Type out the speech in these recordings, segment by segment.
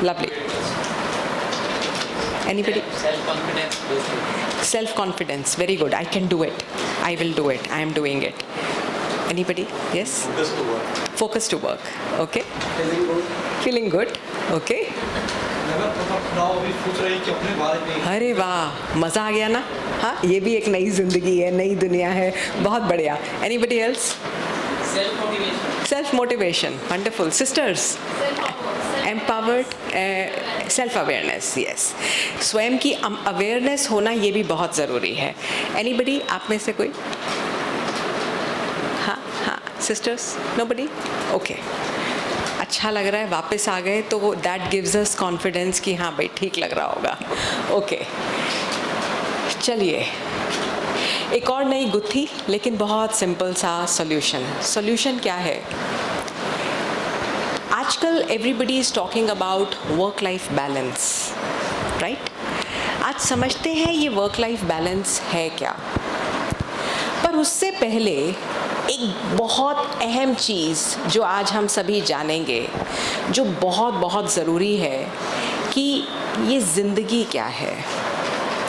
Lovely. Anybody? Self-confidence. Self-confidence. Very good. I can do it. I will do it. I am doing it. Anybody? Yes? Focus to work. Focus to work. Okay. Feeling good. Feeling good. Okay. Now अभी सोच रहे हैं कि अपने बारे में अरे वाह, मज़ा आ गया ना. हाँ, ये भी एक नई ज़िंदगी है, नई दुनिया है. बहुत बढ़िया. Anybody else? Self-motivation. Self motivation. Wonderful. Sisters. Empowered. Self awareness. Yes, स्वयं की अवेयरनेस होना ये भी बहुत ज़रूरी है. एनीबडी, आप में से कोई? हाँ हाँ, सिस्टर्स, नोबडी? ओके, अच्छा लग रहा है, वापस आ गए तो दैट गिव्स अस कॉन्फिडेंस कि हाँ भाई ठीक लग रहा होगा. ओके, चलिए एक और नई गुत्थी, लेकिन बहुत सिंपल सा सॉल्यूशन. सॉल्यूशन क्या है? आजकल everybody is talking about work life balance, right? आज समझते हैं ये वर्क लाइफ बैलेंस है क्या, पर उससे पहले एक बहुत अहम चीज़ जो आज हम सभी जानेंगे, जो बहुत बहुत ज़रूरी है कि ये ज़िंदगी क्या है.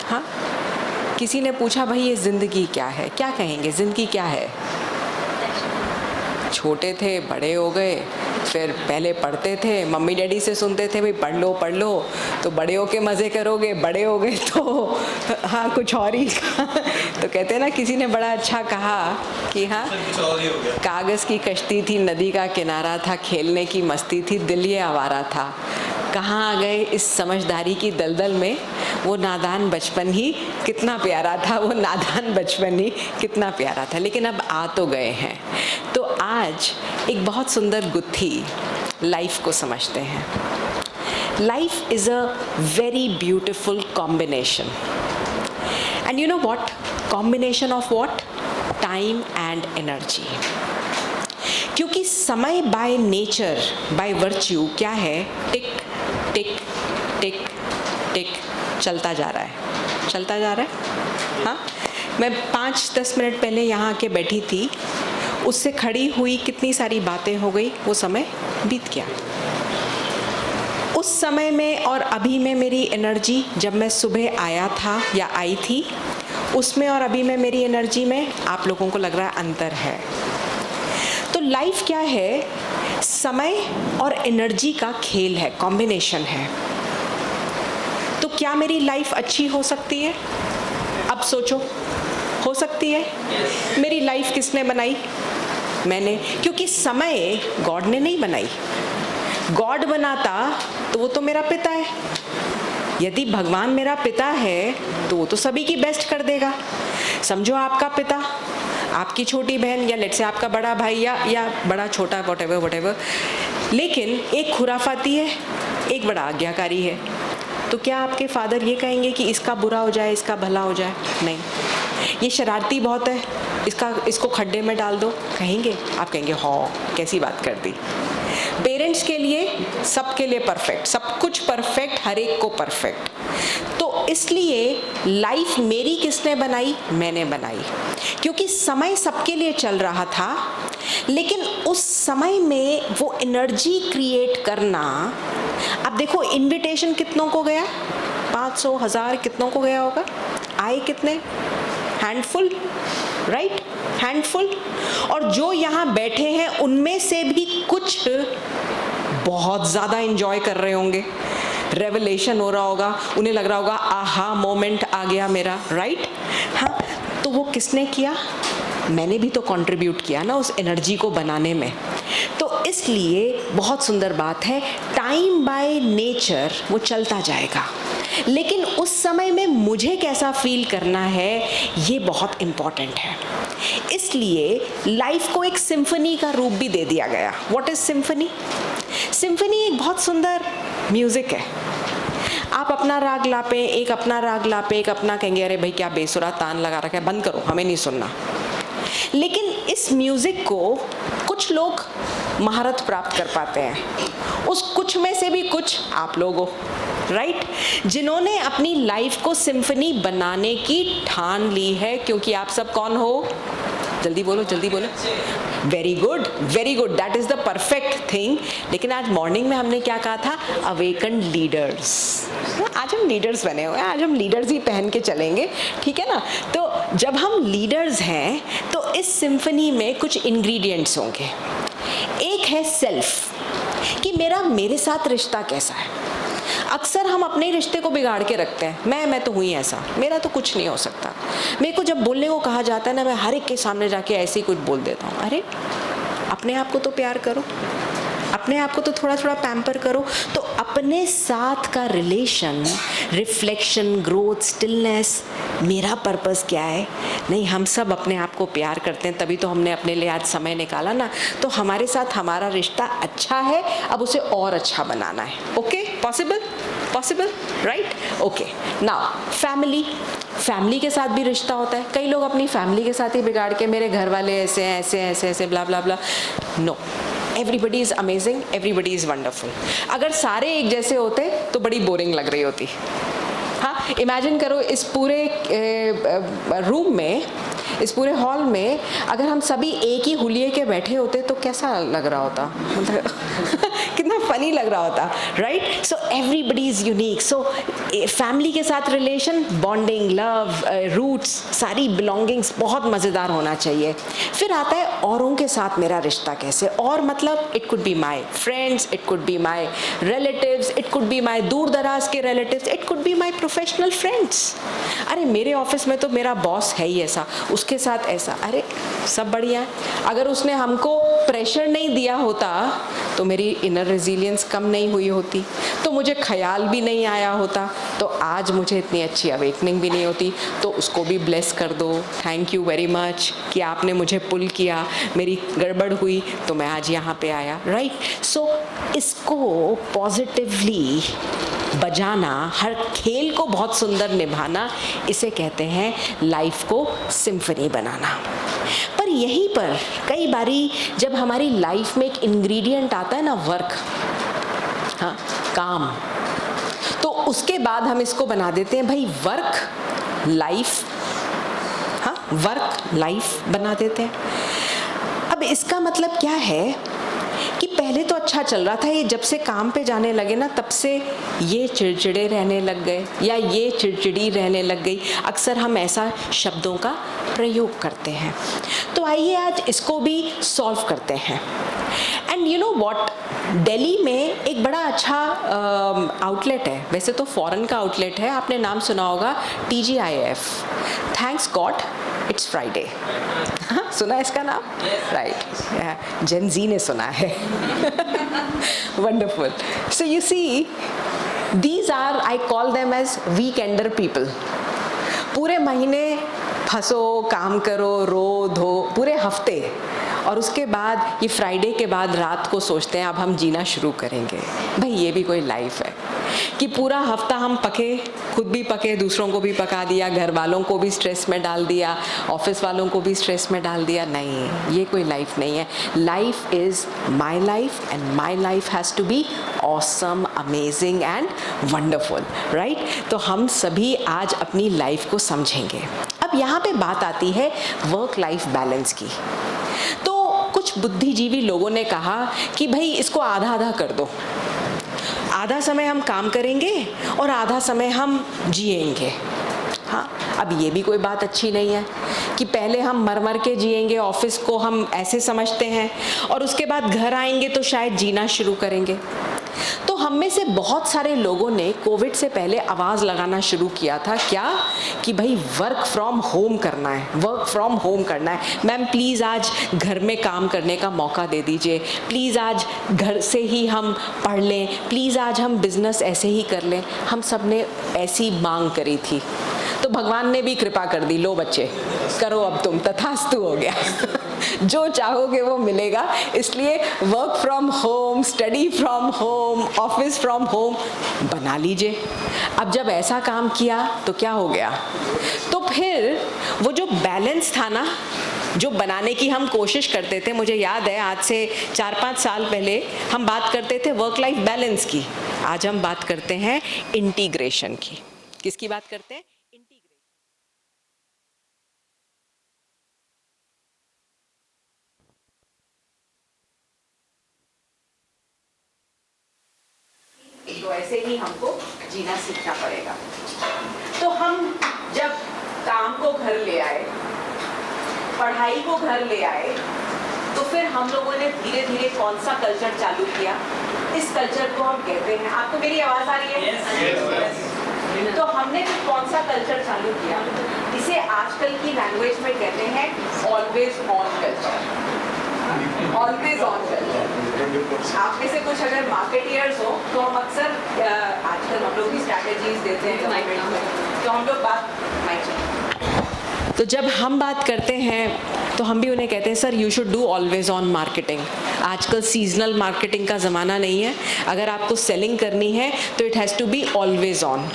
हाँ, किसी ने पूछा भाई ये ज़िंदगी क्या है, क्या कहेंगे? ज़िंदगी क्या है? छोटे थे, बड़े हो गए, फिर पहले पढ़ते थे, मम्मी डैडी से सुनते थे भाई पढ़ लो, तो बड़े हो के मज़े करोगे. बड़े हो गए तो हाँ कुछ और ही तो कहते हैं ना, किसी ने बड़ा अच्छा कहा कि हाँ, कागज़ की कश्ती थी, नदी का किनारा था, खेलने की मस्ती थी, दिल ये आवारा था. कहाँ आ गए इस समझदारी की दलदल में, वो नादान बचपन ही कितना प्यारा था, वो नादान बचपन ही कितना प्यारा था. लेकिन अब आ तो गए हैं, तो आज एक बहुत सुंदर गुत्थी लाइफ को समझते हैं. Life is a very beautiful combination. And you know what? Combination of what? Time and energy. क्योंकि समय बाय नेचर, बाय वर्च्यू क्या है? टिक टिक टिक टिक चलता जा रहा है, चलता जा रहा है. हाँ, मैं 5-10 मिनट पहले यहाँ आके बैठी थी, उससे खड़ी हुई कितनी सारी बातें हो गई, वो समय बीत गया. उस समय में और अभी में मेरी एनर्जी, जब मैं सुबह आया था या आई थी, उसमें और अभी में मेरी एनर्जी में आप लोगों को लग रहा है अंतर है. तो लाइफ क्या है? समय और एनर्जी का खेल है, कॉम्बिनेशन है. तो क्या मेरी लाइफ अच्छी हो सकती है? अब सोचो, हो सकती है? मेरी लाइफ किसने बनाई? मैंने. क्योंकि समय गॉड ने नहीं बनाई. गॉड बनाता तो वो तो मेरा पिता है. यदि भगवान मेरा पिता है तो वो तो सभी की बेस्ट कर देगा. समझो आपका पिता, आपकी छोटी बहन, या लेट से आपका बड़ा भाई या बड़ा छोटा, व्हाटएवर. लेकिन एक खुराफाती है, एक बड़ा आज्ञाकारी है. तो क्या आपके फादर ये कहेंगे कि इसका बुरा हो जाए, इसका भला हो जाए? नहीं. ये शरारती बहुत है, इसको खड्डे में डाल दो, कहेंगे? आप कहेंगे हाँ कैसी बात कर दी. पेरेंट्स के लिए, सबके लिए परफेक्ट, सब कुछ परफेक्ट, हर एक को परफेक्ट. तो इसलिए लाइफ मेरी किसने बनाई? मैंने बनाई. क्योंकि समय सबके लिए चल रहा था, लेकिन उस समय में वो एनर्जी क्रिएट करना. अब देखो, इनविटेशन कितनों को गया? 500, 1000 कितनों को गया होगा? आए कितने? Handful, right? हैंडफुल. और जो यहाँ बैठे हैं उनमें से भी कुछ बहुत ज़्यादा एंजॉय कर रहे होंगे, रेवलेशन हो रहा होगा, उन्हें लग रहा होगा आहा मोमेंट आ गया मेरा, राइट? हाँ, तो वो किसने किया? मैंने भी तो कंट्रीब्यूट किया ना उस एनर्जी को बनाने में. तो इसलिए बहुत सुंदर बात है, टाइम बाय नेचर वो चलता जाएगा, लेकिन उस समय में मुझे कैसा फील करना है ये बहुत इम्पॉर्टेंट है. इसलिए लाइफ को एक सिम्फनी का रूप भी दे दिया गया. What is symphony? सिम्फनी एक बहुत सुंदर म्यूजिक है. आप अपना राग लापे, एक अपना राग लापे, एक अपना, कहेंगे अरे भाई क्या बेसुरा तान लगा रखा है, बंद करो, हमें नहीं सुनना. लेकिन इस म्यूजिक को कुछ लोग महारत प्राप्त कर पाते हैं. उस कुछ में से भी कुछ आप लोग हो, राइट? जिन्होंने अपनी लाइफ को सिम्फनी बनाने की ठान ली है. क्योंकि आप सब कौन हो? जल्दी बोलो, जल्दी बोलो। Very good, very good, that is the perfect thing. लेकिन आज मॉर्निंग में हमने क्या कहा था? Awaken leaders. आज हम लीडर्स बने हुए हैं, आज हम लीडर्स ही पहन के चलेंगे, ठीक है ना? तो जब हम लीडर्स हैं तो इस सिम्फनी में कुछ इंग्रेडिएंट्स होंगे। एक है सेल्फ, कि मेरे साथ रिश्ता कैसा है। अक्सर हम अपने रिश्ते को बिगाड़ के रखते हैं। मैं तो हुई ऐसा, मेरा तो कुछ नहीं हो सकता। मेरे को जब बोलने को कहा जाता है ना, मैं हर एक के सामने जाके ऐसे ही कुछ बोल देता हूँ। अरे अपने आप को तो प्यार करो, अपने आप को तो थोड़ा थोड़ा पैम्पर करो। तो अपने साथ का रिलेशन, रिफ्लेक्शन, ग्रोथ, स्टिलनेस, मेरा पर्पस क्या है? नहीं, हम सब अपने आप को प्यार करते हैं, तभी तो हमने अपने लिए आज समय निकाला ना। तो हमारे साथ हमारा रिश्ता अच्छा है, अब उसे और अच्छा बनाना है। Okay, possible, possible, right? Okay, now family के साथ भी रिश्ता होता है। कई लोग अपनी फैमिली के साथ ही बिगाड़ के, मेरे घर वाले ऐसे हैं, ऐसे blah blah blah. No, everybody is amazing, everybody is wonderful. अगर सारे एक जैसे होते तो बड़ी बोरिंग लग रही होती। हाँ, इमेजिन करो इस पूरे रूम में, इस पूरे हॉल में अगर हम सभी एक ही हुलिये के बैठे होते तो कैसा लग रहा होता? मतलब कितना फनी लग रहा होता, right? So everybody is unique. So family के साथ रिलेशन, बॉन्डिंग, लव, रूट्स, सारी बिलोंगिंग्स बहुत मज़ेदार होना चाहिए। फिर आता है औरों के साथ मेरा रिश्ता कैसे। और मतलब it could be my friends, it could be my relatives, it could be my दूर दराज के relatives, it could be my professional friends. अरे मेरे ऑफिस में तो मेरा बॉस है ही ऐसा, उसके साथ ऐसा। अरे सब बढ़िया है। अगर उसने हमको प्रेशर नहीं दिया होता तो मेरी इनर रेजिलियंस कम नहीं हुई होती, तो मुझे ख्याल भी नहीं आया होता, तो आज मुझे इतनी अच्छी अवेकनिंग भी नहीं होती। तो उसको भी ब्लेस कर दो, थैंक यू वेरी मच कि आपने मुझे पुल किया, मेरी गड़बड़ हुई तो मैं आज यहाँ पे आया, राइट? सो इसको पॉजिटिवली बजाना, हर खेल को बहुत सुंदर निभाना, इसे कहते हैं लाइफ को सिम्फनी बनाना। पर यहीं पर कई बारी जब हमारी लाइफ में एक इंग्रेडिएंट आता है ना, वर्क, हाँ, काम, तो उसके बाद हम इसको बना देते हैं भाई वर्क लाइफ, हाँ, वर्क लाइफ बना देते हैं। अब इसका मतलब क्या है कि पहले तो अच्छा चल रहा था, ये जब से काम पे जाने लगे ना, तब से ये चिड़चिड़े रहने लग गए या ये चिड़चिड़ी रहने लग गई। अक्सर हम ऐसा शब्दों का प्रयोग करते हैं। तो आइए आज इसको भी सॉल्व करते हैं। And you know what, Delhi में एक बड़ा अच्छा आउटलेट है, वैसे तो फॉरेन का आउटलेट है, आपने नाम सुना होगा TGIF, thanks God it's Friday. हाँ, सुना है इसका नाम? राइट, जेन जी ने सुना है। Wonderful. So you see, these are, I call them as weekender people. पूरे महीने फंसो, काम करो, रो धो पूरे हफ्ते, और उसके बाद ये फ्राइडे के बाद रात को सोचते हैं अब हम जीना शुरू करेंगे। भाई ये भी कोई लाइफ है कि पूरा हफ्ता हम पके, खुद भी पके, दूसरों को भी पका दिया, घर वालों को भी स्ट्रेस में डाल दिया, ऑफिस वालों को भी स्ट्रेस में डाल दिया। नहीं, ये कोई लाइफ नहीं है। Life is my life and my life has to be awesome, amazing and wonderful, right? तो हम सभी आज अपनी लाइफ को समझेंगे। अब यहाँ पे बात आती है वर्क लाइफ बैलेंस की। तो कुछ बुद्धिजीवी लोगों ने कहा कि भाई इसको आधा आधा कर दो, आधा समय हम काम करेंगे और आधा समय हम जिएंगे। हाँ, अब ये भी कोई बात अच्छी नहीं है कि पहले हम मर मर के जिएंगे, ऑफिस को हम ऐसे समझते हैं, और उसके बाद घर आएंगे तो शायद जीना शुरू करेंगे। तो हम में से बहुत सारे लोगों ने कोविड से पहले आवाज़ लगाना शुरू किया था, क्या कि भाई वर्क फ्रॉम होम करना है, वर्क फ्रॉम होम करना है। मैम प्लीज़ आज घर में काम करने का मौका दे दीजिए, प्लीज़ आज घर से ही हम पढ़ लें, प्लीज़ आज हम बिज़नेस ऐसे ही कर लें। हम सब ने ऐसी मांग करी थी, तो भगवान ने भी कृपा कर दी, लो बच्चे करो अब तुम, तथास्तु हो गया। जो चाहोगे वो मिलेगा। इसलिए work from home, study from home, office from home बना लीजिए। अब जब ऐसा काम किया तो क्या हो गया, तो फिर वो जो बैलेंस था ना, जो बनाने की हम कोशिश करते थे, मुझे याद है आज से 4-5 साल पहले हम बात करते थे वर्क लाइफ बैलेंस की, आज हम बात करते हैं इंटीग्रेशन की। किसकी बात करते हैं? वैसे ही हमको जीना सीखना पड़ेगा। तो हम जब काम को घर ले आए, पढ़ाई को घर ले आए, तो फिर हम लोगों ने धीरे धीरे कौन सा कल्चर चालू किया? इस कल्चर को हम कहते हैं, आपको मेरी आवाज़ आ रही है? Yes. तो हमने फिर कौन सा कल्चर चालू किया? इसे आजकल की लैंग्वेज में कहते हैं always on culture. Always on culture. आप में से कुछ अगर मार्केटियर्स हो तो हम अक्सर आजकल हम लोग भी स्ट्रैटेजीज देते हैं गवर्नमेंट में, तो हम लोग तो जब हम बात करते हैं तो हम भी उन्हें कहते हैं sir you should do always on marketing. आजकल सीजनल मार्केटिंग का ज़माना नहीं है, अगर आपको सेलिंग करनी है तो it has to be always on.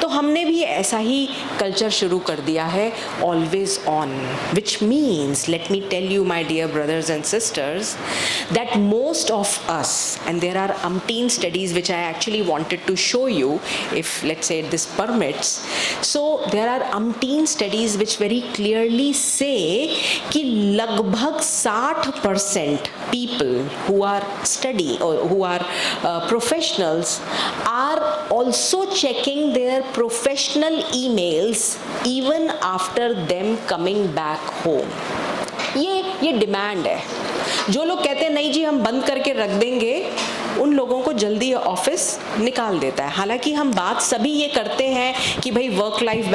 तो हमने भी ऐसा ही कल्चर शुरू कर दिया है, always on, which means let me tell you my dear brothers and sisters that most of us, and there are umpteen studies which I actually wanted to show you if let's say this permits. So there are umpteen studies which very clearly say कि लगभग 60% people who are study or who are professionals are also checking their professional emails even after them coming back home. ये demand है। जो लोग कहते हैं नहीं जी हम बंद करके रख देंगे, उन लोगों को जल्दी ऑफिस निकाल देता है। हालांकि हम बात सभी ये करते हैं कि भाई वर्क लाइफ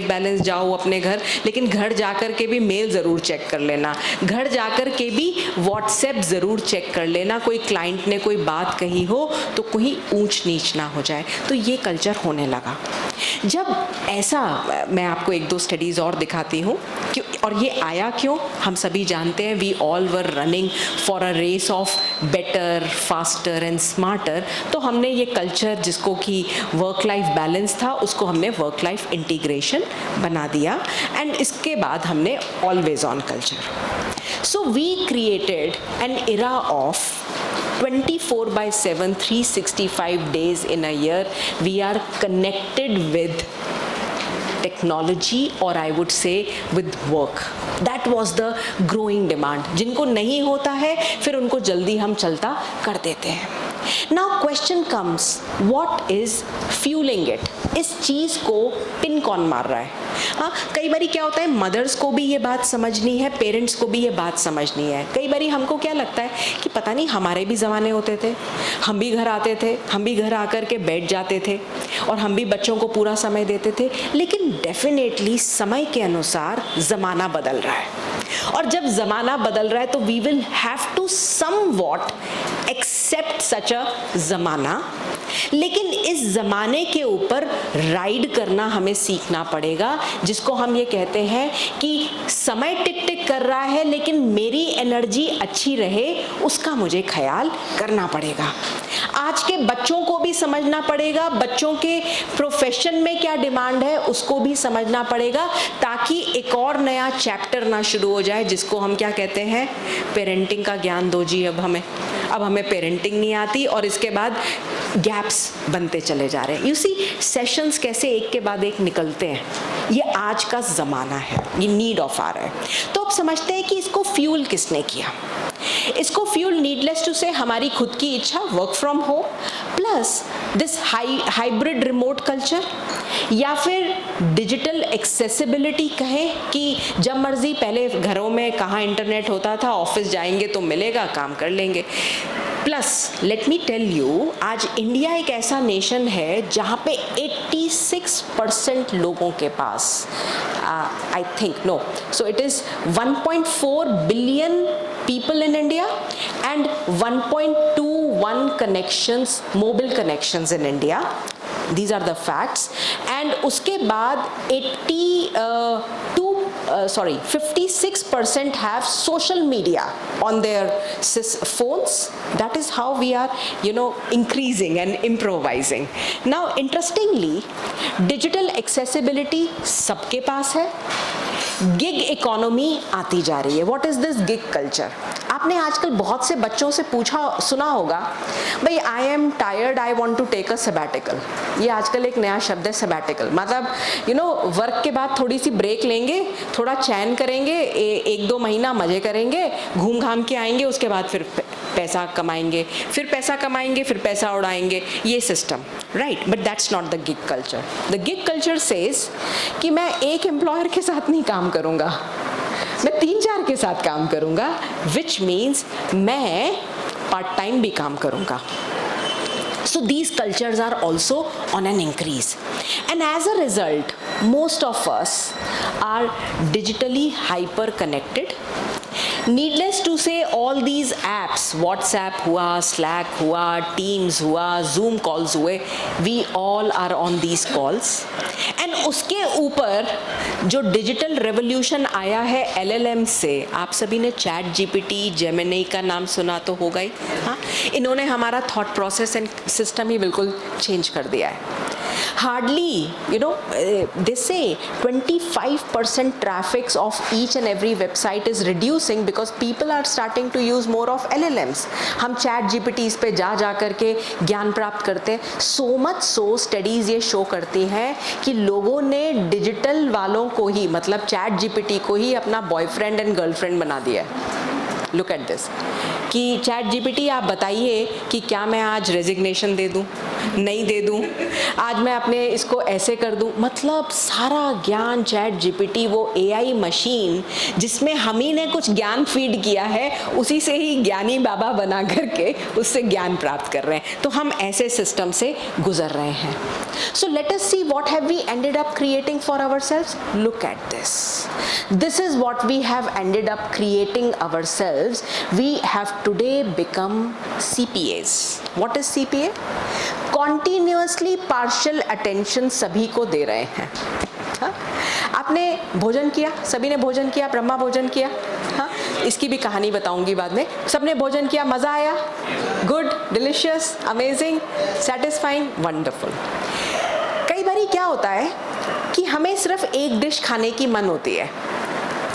बैलेंस, जाओ अपने घर, लेकिन घर जाकर के भी मेल ज़रूर चेक कर लेना, घर जाकर के भी व्हाट्सएप ज़रूर चेक कर लेना, कोई क्लाइंट ने कोई बात कही हो तो कोई ऊंच नीच ना हो जाए। तो ये कल्चर होने लगा। जब ऐसा, मैं आपको एक दो स्टडीज़ और दिखाती हूँ कि और ये आया क्यों, हम सभी जानते हैं we all were running for a race of better, faster and smarter. तो हमने ये कल्चर जिसको कि वर्क लाइफ बैलेंस था उसको हमने वर्क लाइफ इंटीग्रेशन बना दिया, एंड इसके बाद हमने always on culture. So we created an era of 24/7, 365 days in a year, we are connected with technology, or I would say with work. That was the growing demand. जिनको नहीं होता है फिर उनको जल्दी हम चलता कर देते हैं। Now question comes, what is fueling it? इस चीज़ को पिन कौन मार रहा है? हाँ, कई बारी क्या होता है, मदर्स को भी ये बात समझनी है, पेरेंट्स को भी ये बात समझनी है। कई बारी हमको क्या लगता है कि पता नहीं हमारे भी ज़माने होते थे, हम भी घर आते थे, हम भी घर आकर के बैठ जाते थे और हम भी बच्चों को पूरा समय देते थे। लेकिन डेफिनेटली समय के अनुसार ज़माना बदल रहा है, और जब ज़माना बदल रहा है तो we will have to somewhat accept such a ज़माना। लेकिन इस ज़माने के ऊपर राइड करना हमें सीखना पड़ेगा, जिसको हम ये कहते हैं कि समय टिक टिक कर रहा है लेकिन मेरी एनर्जी अच्छी रहे उसका मुझे ख्याल करना पड़ेगा। आज के बच्चों को भी समझना पड़ेगा, बच्चों के प्रोफेशन में क्या डिमांड है उसको भी समझना पड़ेगा, ताकि एक और नया चैप्टर ना शुरू हो जाए जिसको हम क्या कहते हैं, पेरेंटिंग का ज्ञान दो जी। अब हमें पेरेंटिंग नहीं आती और इसके बाद गैप्स बनते चले जा रहे हैं। यू सी सेशंस कैसे एक के बाद एक निकलते हैं, ये आज का ज़माना है, ये नीड ऑफ आ रहा है। तो अब समझते हैं कि इसको फ्यूल किसने किया। इसको फ्यूल नीडलेस टू से हमारी खुद की इच्छा, work from home plus this hybrid remote culture, या फिर डिजिटल एक्सेसिबिलिटी कहें कि जब मर्जी, पहले घरों में कहाँ इंटरनेट होता था, ऑफिस जाएंगे तो मिलेगा, काम कर लेंगे। Plus let me tell you, आज इंडिया एक ऐसा नेशन है जहाँ पे 86% लोगों के पास, I think no, so it is 1.4 billion people in India and 1.21 connections, mobile connections in India. These are the facts. And उसके बाद 56% have social media on their phones. That is how we are, increasing and improvising. Now, interestingly, digital accessibility सबके पास है, gig economy आती जा रही है। What is this gig culture? आपने आजकल बहुत से बच्चों से सुना होगा, भाई I am tired, I want to take a sabbatical. ये आजकल एक नया शब्द है सबैटिकल, मतलब वर्क के बाद थोड़ी सी ब्रेक लेंगे, थोड़ा चैन करेंगे, 1-2 महीना मजे करेंगे, घूम घाम के आएंगे, उसके बाद फिर पैसा कमाएंगे, फिर पैसा कमाएंगे, फिर पैसा उड़ाएंगे, ये system, right? But that's not the gig culture. The gig culture says कि मैं एक एम्प्लॉयर के साथ नहीं काम करूँगा, मैं 3-4 के साथ काम करूँगा, विच मीन्स मैं पार्ट टाइम भी काम करूँगा. So these cultures are also on an increase, and as a result most of us are digitally hyper connected. Needless to say, all these apps, WhatsApp हुआ, Slack हुआ, Teams हुआ, Zoom calls हुए, we all are on these calls. And उसके ऊपर जो digital revolution आया है LLM से, आप सभी ने चैट GPT, जेमिनी का नाम सुना तो होगा ही, हाँ? इन्होंने हमारा थॉट प्रोसेस एंड सिस्टम ही बिल्कुल चेंज कर दिया है. Hardly, they say 25% traffic of each and every website is reducing because people are starting to use more of LLMs. हम चैट GPTs पे जा करके ज्ञान प्राप्त करते हैं. So much so स्टडीज़ ये शो करती हैं कि लोगों ने डिजिटल वालों को ही, मतलब चैट GPT को ही अपना बॉयफ्रेंड एंड गर्लफ्रेंड बना दिया है. लुक एट दिस कि चैट GPT आप बताइए कि क्या मैं आज रेजिग्नेशन दे दूं, नहीं दे दूं, आज मैं अपने इसको ऐसे कर दूं. मतलब सारा ज्ञान चैट GPT, वो AI मशीन जिसमें हम ही ने कुछ ज्ञान फीड किया है, उसी से ही ज्ञानी बाबा बना करके उससे ज्ञान प्राप्त कर रहे हैं. तो हम ऐसे सिस्टम से गुजर रहे हैं. So let us see what have we ended up creating for ourselves. Look at this. This is what we have ended up creating ourselves. We have today become CPAs. What is CPA? Continuously partial attention सभी को दे रहे हैं. हाँ? आपने भोजन किया, सभी ने भोजन किया, ब्रह्मा भोजन किया, हाँ? इसकी भी कहानी बताऊंगी बाद में. सबने भोजन किया, मज़ा आया, good, delicious, amazing, satisfying, wonderful. कई बारी क्या होता है कि हमें सिर्फ एक डिश खाने की मन होती है.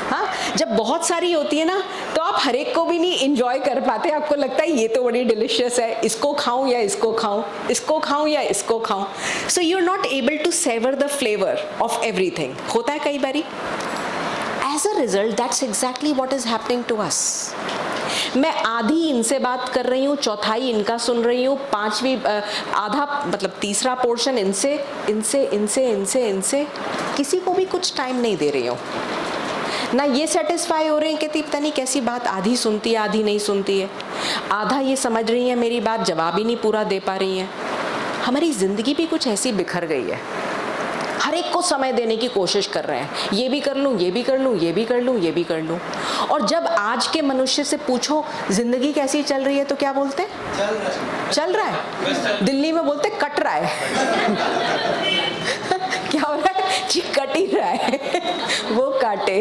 हाँ, जब बहुत सारी होती है ना तो आप हर एक को भी नहीं इंजॉय कर पाते. आपको लगता है ये तो बड़ी डिलिशियस है, इसको खाऊं या इसको खाऊं, इसको खाऊं या इसको खाऊं. So you are not able to savour the flavour of everything. होता है कई बारी. As a result that's exactly what is happening to us. मैं आधी इनसे बात कर रही हूँ, चौथाई इनका सुन रही हूँ, पांचवी आधा मतलब तीसरा पोर्शन इनसे इनसे इनसे इनसे इनसे, किसी को भी कुछ टाइम नहीं दे रही हूँ. ना ये सेटिस्फाई हो रहे हैं कि पता नहीं कैसी बात, आधी सुनती है आधी नहीं सुनती है, आधा ये समझ रही है मेरी बात, जवाब ही नहीं पूरा दे पा रही हैं. हमारी ज़िंदगी भी कुछ ऐसी बिखर गई है. हर एक को समय देने की कोशिश कर रहे हैं, ये भी कर लूँ, ये भी कर लूँ, ये भी कर लूँ, ये भी कर लूँ. और जब आज के मनुष्य से पूछो ज़िंदगी कैसी चल रही है तो क्या बोलते हैं? चल रहा है. दिल्ली में बोलते कट रहा है. क्या हो रहा है जी? कट ही रहा है. वो काटे,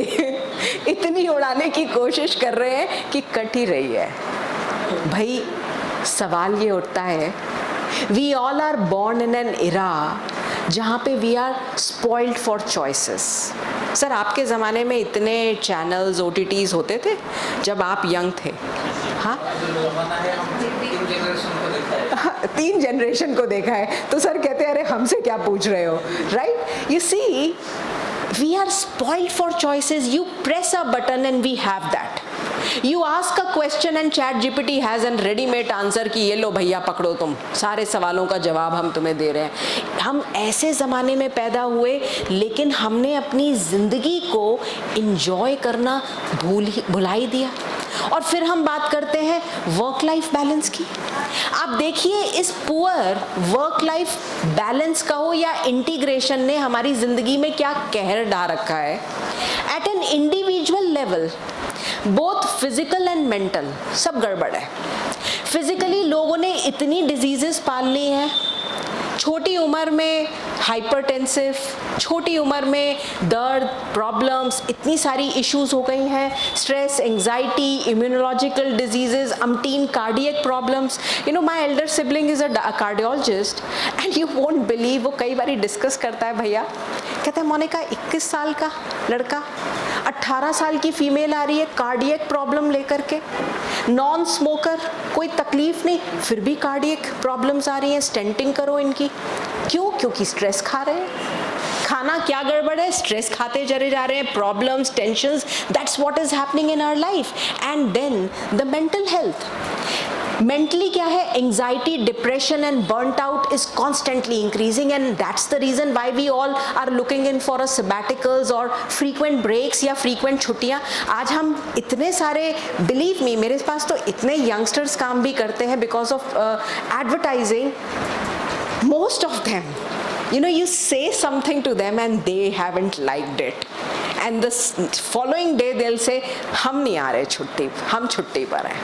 इतनी उड़ाने की कोशिश कर रहे हैं कि कट ही रही है. भाई सवाल ये उठता है, we all are born in an era जहाँ पे we are spoiled for choices. Sir आपके ज़माने में इतने चैनल्स OTTs होते थे जब आप यंग थे? हाँ, 3 जनरेशन को देखा है. तो सर कहते हैं अरे हमसे क्या पूछ रहे हो, right? You see, we are spoiled for choices. You press a button and we have that. You ask a question and Chat GPT has a ready-made answer कि ये लो भैया पकड़ो, तुम सारे सवालों का जवाब हम तुम्हें दे रहे हैं. हम ऐसे ज़माने में पैदा हुए लेकिन हमने अपनी ज़िंदगी को इंजॉय करना भुला ही दिया. और फिर हम बात करते हैं वर्क लाइफ बैलेंस की. आप देखिए इस पुअर वर्क लाइफ बैलेंस का हो या इंटीग्रेशन ने हमारी ज़िंदगी में क्या कहर डाल रखा है. At an individual level, both physical and mental, सब गड़बड़ है. फिजिकली लोगों ने इतनी डिजीजेस पाल ली हैं, छोटी उम्र में हाइपरटेंसिव, छोटी उम्र में दर्द, प्रॉब्लम्स, इतनी सारी इश्यूज हो गई हैं. Stress, anxiety, immunological diseases, umpteen cardiac problems. You know my Elder sibling is a cardiologist and you won't believe, वो कई बार डिस्कस करता है, भैया कहता है मोनिका 21 साल का लड़का, 18 साल की फीमेल आ रही है कार्डियक प्रॉब्लम लेकर के, नॉन स्मोकर, कोई तकलीफ नहीं, फिर भी कार्डियक प्रॉब्लम्स आ रही हैं, स्टेंटिंग करो इनकी. क्यों? क्योंकि स्ट्रेस खा रहे हैं. खाना क्या गड़बड़ है? स्ट्रेस खाते चले जा रहे हैं, problems, tensions, that's what is happening in our life. And then the mental health. Mentally क्या है, anxiety, depression and burnt out is constantly increasing and that's the reason why we all are looking in for a sabbaticals और frequent breaks या frequent छुट्टियां. आज हम इतने सारे, believe me, मेरे पास तो इतने यंगस्टर्स काम भी करते हैं because of advertising. Most of them, you say something to them and they haven't liked it. And the following day they'll say, हम नहीं आ रहे छुट्टी, हम छुट्टी पर हैं.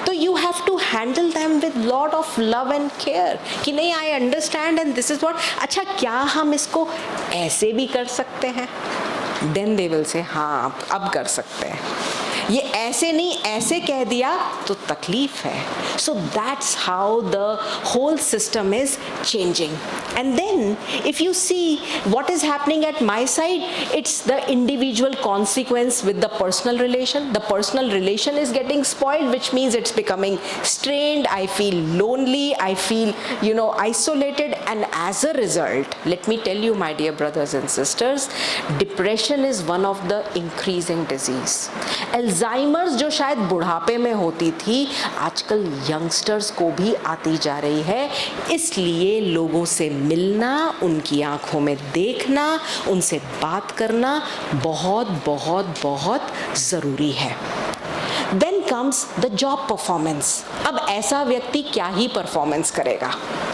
तो you have to handle them with lot of love and care. कि नहीं, I understand and this is what. अच्छा, क्या हम इसको ऐसे भी कर सकते हैं? Then they will say, हाँ अब कर सकते हैं. ये ऐसे नहीं, ऐसे कह दिया तो तकलीफ है. So that's how the whole system is changing. And then if you see what is happening at my side, it's the individual consequence with the personal relation. The personal relation is getting spoiled, which means it's becoming strained. I feel lonely, I feel isolated, and as a result, let me tell you, my dear brothers and sisters, depression is one of the increasing disease. Alzheimer's जो शायद बुढ़ापे में होती थी, आजकल youngsters को भी आती जा रही है. इसलिए लोगों से मिलना, उनकी आंखों में देखना, उनसे बात करना बहुत बहुत बहुत ज़रूरी है. Then comes the job performance. अब ऐसा व्यक्ति क्या ही परफॉर्मेंस करेगा,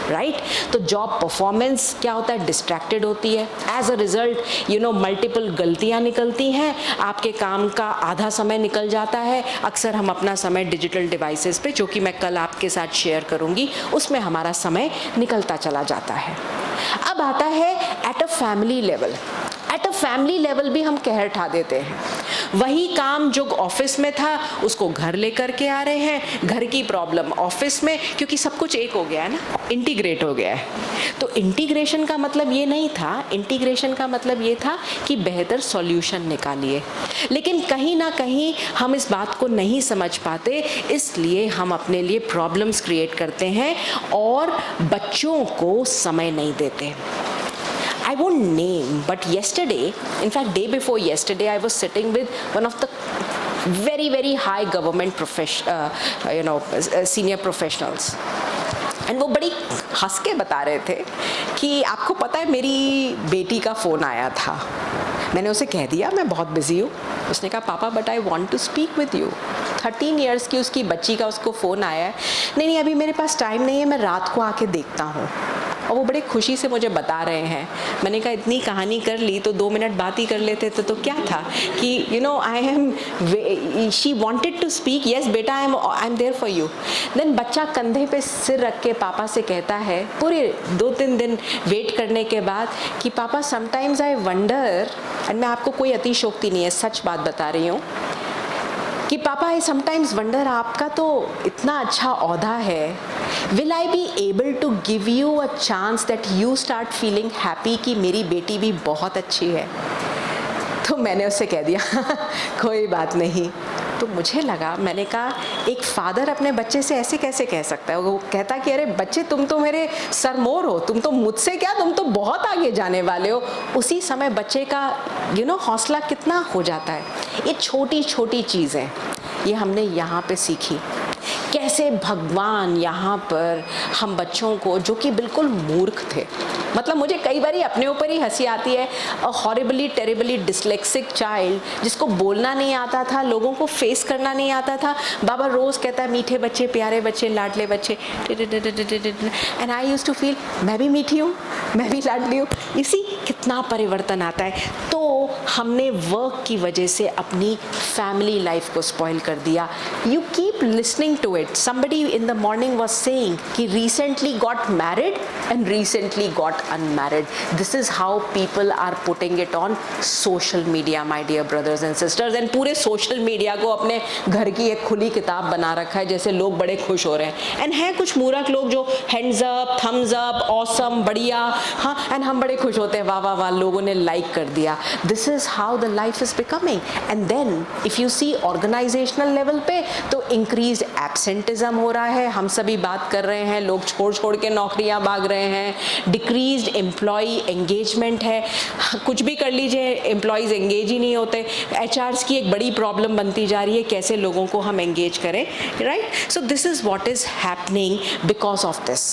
राइट? तो जॉब परफॉर्मेंस क्या होता है, डिस्ट्रैक्टेड होती है. एज अ रिजल्ट मल्टीपल गलतियां निकलती हैं, आपके काम का आधा समय निकल जाता है. अक्सर हम अपना समय डिजिटल डिवाइसेस पे, जो कि मैं कल आपके साथ शेयर करूंगी, उसमें हमारा समय निकलता चला जाता है. अब आता है at a family level. At a family level भी हम कहर ठा देते हैं. वही काम जो ऑफिस में था उसको घर लेकर के आ रहे हैं, घर की प्रॉब्लम ऑफिस में, क्योंकि सब कुछ एक हो गया है ना, इंटीग्रेट हो गया है. तो इंटीग्रेशन का मतलब ये नहीं था, इंटीग्रेशन का मतलब ये था कि बेहतर सॉल्यूशन निकालिए. लेकिन कहीं ना कहीं हम इस बात को नहीं समझ पाते, इसलिए हम अपने लिए प्रॉब्लम्स क्रिएट करते हैं और बच्चों को समय नहीं देते. I won't name, but yesterday, in fact day before yesterday, I was sitting with one of the very high government senior professionals. And वो बड़ी हंस के बता रहे थे कि आपको पता है मेरी बेटी का फ़ोन आया था. मैंने उसे कह दिया मैं बहुत बिज़ी हूँ. उसने कहा पापा but I want to speak with you. 13 years की उसकी बच्ची का उसको फ़ोन आया है. नहीं अभी मेरे पास टाइम नहीं है, मैं रात को आके देखता हूँ. और वो बड़े खुशी से मुझे बता रहे हैं. मैंने कहा इतनी कहानी कर ली तो 2 मिनट बात ही कर लेते तो क्या था कि I am, she wanted to speak. Yes बेटा, I am there for you. Then बच्चा कंधे पे सिर रख के पापा से कहता है, पूरे 2-3 दिन वेट करने के बाद, कि पापा समटाइम्स आई वंडर, एंड मैं आपको कोई अतिशोक्ति नहीं है, सच बात बता रही हूँ, कि पापा आई समटाइम्स वंडर, आपका तो इतना अच्छा औहदा है, will I be able to give you a chance that you start feeling happy कि मेरी बेटी भी बहुत अच्छी है. तो मैंने उससे कह दिया कोई बात नहीं. तो मुझे लगा, मैंने कहा एक फादर अपने बच्चे से ऐसे कैसे कह सकता है. वो कहता कि अरे बच्चे तुम तो मेरे सरमोर हो, तुम तो मुझसे क्या, तुम तो बहुत आगे जाने वाले हो. उसी समय बच्चे का हौसला कितना हो जाता है. ये छोटी छोटी चीज़ें ये हमने यहाँ पे सीखी. कैसे भगवान यहाँ पर हम बच्चों को, जो कि बिल्कुल मूर्ख थे, मतलब मुझे कई बार अपने ऊपर ही हंसी आती है. अ हॉरिबली टेरिबली डिसलेक्सिक चाइल्ड जिसको बोलना नहीं आता था, लोगों को फेस करना नहीं आता था. बाबा रोज़ कहता है मीठे बच्चे, प्यारे बच्चे, लाडले बच्चे, and I used to feel मैं भी मीठी हूँ, मैं भी लाडली हूँ. इसी कितना परिवर्तन आता है. तो हमने वर्क की वजह से अपनी फैमिली लाइफ को स्पॉइल कर दिया. You keep listening to it. somebody in the morning was saying कि recently got married and recently got unmarried. This is how people are putting it on social media, my dear brothers and sisters. And पूरे social media को अपने घर की एक खुली किताब बना रखा है, जैसे लोग बड़े खुश हो रहे हैं. एंड हैं कुछ मूर्ख लोग जो hands up, thumbs up, awesome, बढ़िया, हाँ, एंड हम बड़े खुश होते हैं, वाह वाह वाह लोगों ने लाइक कर दिया. This is how the life is becoming. And then if you see organizational level पे, तो इंक्रीज एब्सेंटिज्म हो रहा है, हम सभी बात कर रहे हैं, लोग छोड़ छोड़ के नौकरियां भाग रहे हैं, डिक्रीज्ड एम्प्लॉय एंगेजमेंट है, कुछ भी कर लीजिए एम्प्लॉयज़ एंगेज ही नहीं होते, एचआरस की एक बड़ी प्रॉब्लम बनती जा रही है, कैसे लोगों को हम एंगेज करें, right? So this is what is happening because of this.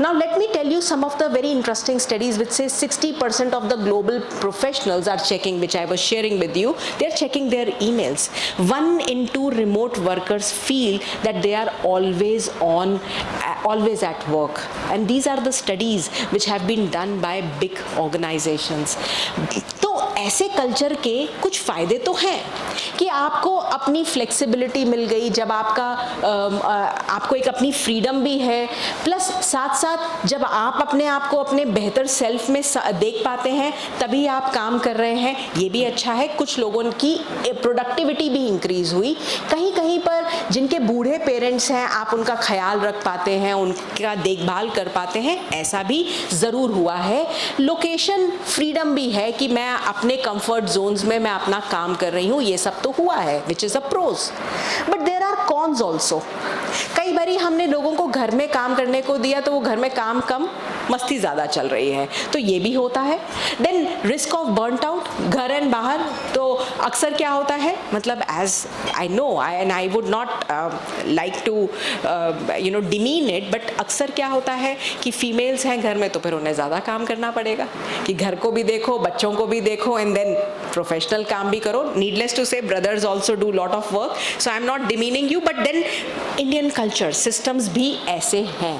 Now let me tell you some of the very interesting studies which say 60% of the global professionals are checking, which I was sharing with you, they're checking their emails. 1 in 2 remote workers feel that they are always on, always at work, and these are the studies which have been done by big organizations. तो ऐसे culture के कुछ फ़ायदे तो हैं कि आपको अपनी फ्लेक्सिबिलिटी मिल गई, जब आपको एक अपनी फ्रीडम भी है, प्लस साथ साथ जब आप अपने आप को अपने बेहतर सेल्फ में देख पाते हैं तभी आप काम कर रहे हैं, ये भी अच्छा है. कुछ लोगों की प्रोडक्टिविटी भी इंक्रीज़ हुई. कहीं कहीं पर जिनके बूढ़े पेरेंट्स हैं आप उनका ख्याल रख पाते हैं, उनका देखभाल कर पाते हैं, ऐसा भी ज़रूर हुआ है. लोकेशन फ्रीडम भी है कि मैं अपने कंफर्ट जोन्स में मैं अपना काम कर रही हूँ, ये सब तो हुआ है, which is a pros. But there are cons also. कई बारी हमने लोगों को घर में काम करने को दिया तो वो घर में काम कम, मस्ती ज़्यादा चल रही है, तो ये भी होता है. Then risk of burnt out, घर एंड बाहर, तो अक्सर क्या होता है, मतलब as I know and I would not like to demean it, but अक्सर क्या होता है कि फीमेल्स हैं घर में तो फिर उन्हें ज़्यादा काम करना पड़ेगा कि घर को भी देखो, बच्चों को भी देखो, एंड देन प्रोफेशनल काम भी करो. Needless to say brothers also do lot of work, so I am not demeaning you, but then Indian culture systems भी ऐसे हैं.